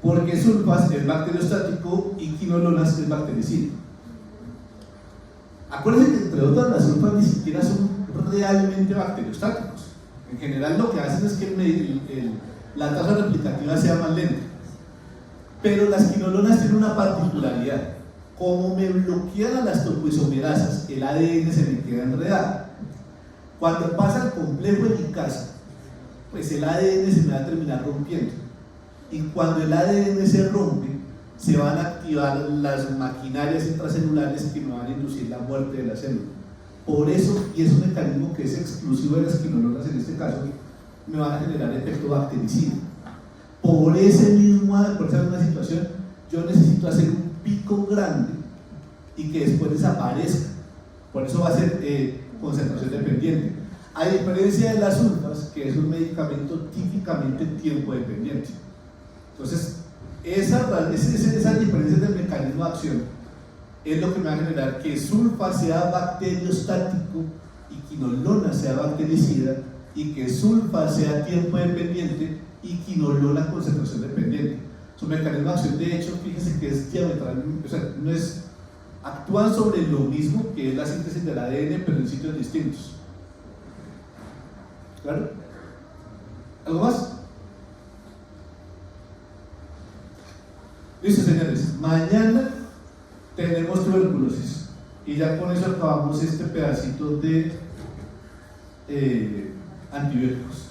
porque sulfas es bacteriostático y quinolonas es bactericida. Acuérdense que entre otras las sulfas ni siquiera son realmente bacteriostáticos. En general lo que hacen es que la tasa replicativa sea más lenta. Pero las quinolonas tienen una particularidad. Como me bloquean a las topoisomerasas, el ADN se me queda enredado. Cuando pasa el complejo helicasa, pues el ADN se me va a terminar rompiendo. Y cuando el ADN se rompe, se van a activar las maquinarias intracelulares que me van a inducir la muerte de la célula. Por eso, y es un mecanismo que es exclusivo de las quinolonas en este caso, me van a generar efecto bactericida. Por esa misma situación, yo necesito hacer un pico grande y que después desaparezca. Por eso va a ser concentración dependiente. A diferencia de las sulfas, que es un medicamento típicamente tiempo dependiente. Entonces, esas diferencias del mecanismo de acción es lo que me va a generar que sulfa sea bacteriostático y quinolona sea bactericida, y que sulfa sea tiempo dependiente y quinolona concentración dependiente. Su mecanismo de acción, de hecho, fíjense que es diametral, o sea, no es, actúan sobre lo mismo que es la síntesis del ADN, pero en sitios distintos. ¿Claro? ¿Algo más? Listo, señores, mañana tenemos tuberculosis y ya con eso acabamos este pedacito de antibióticos.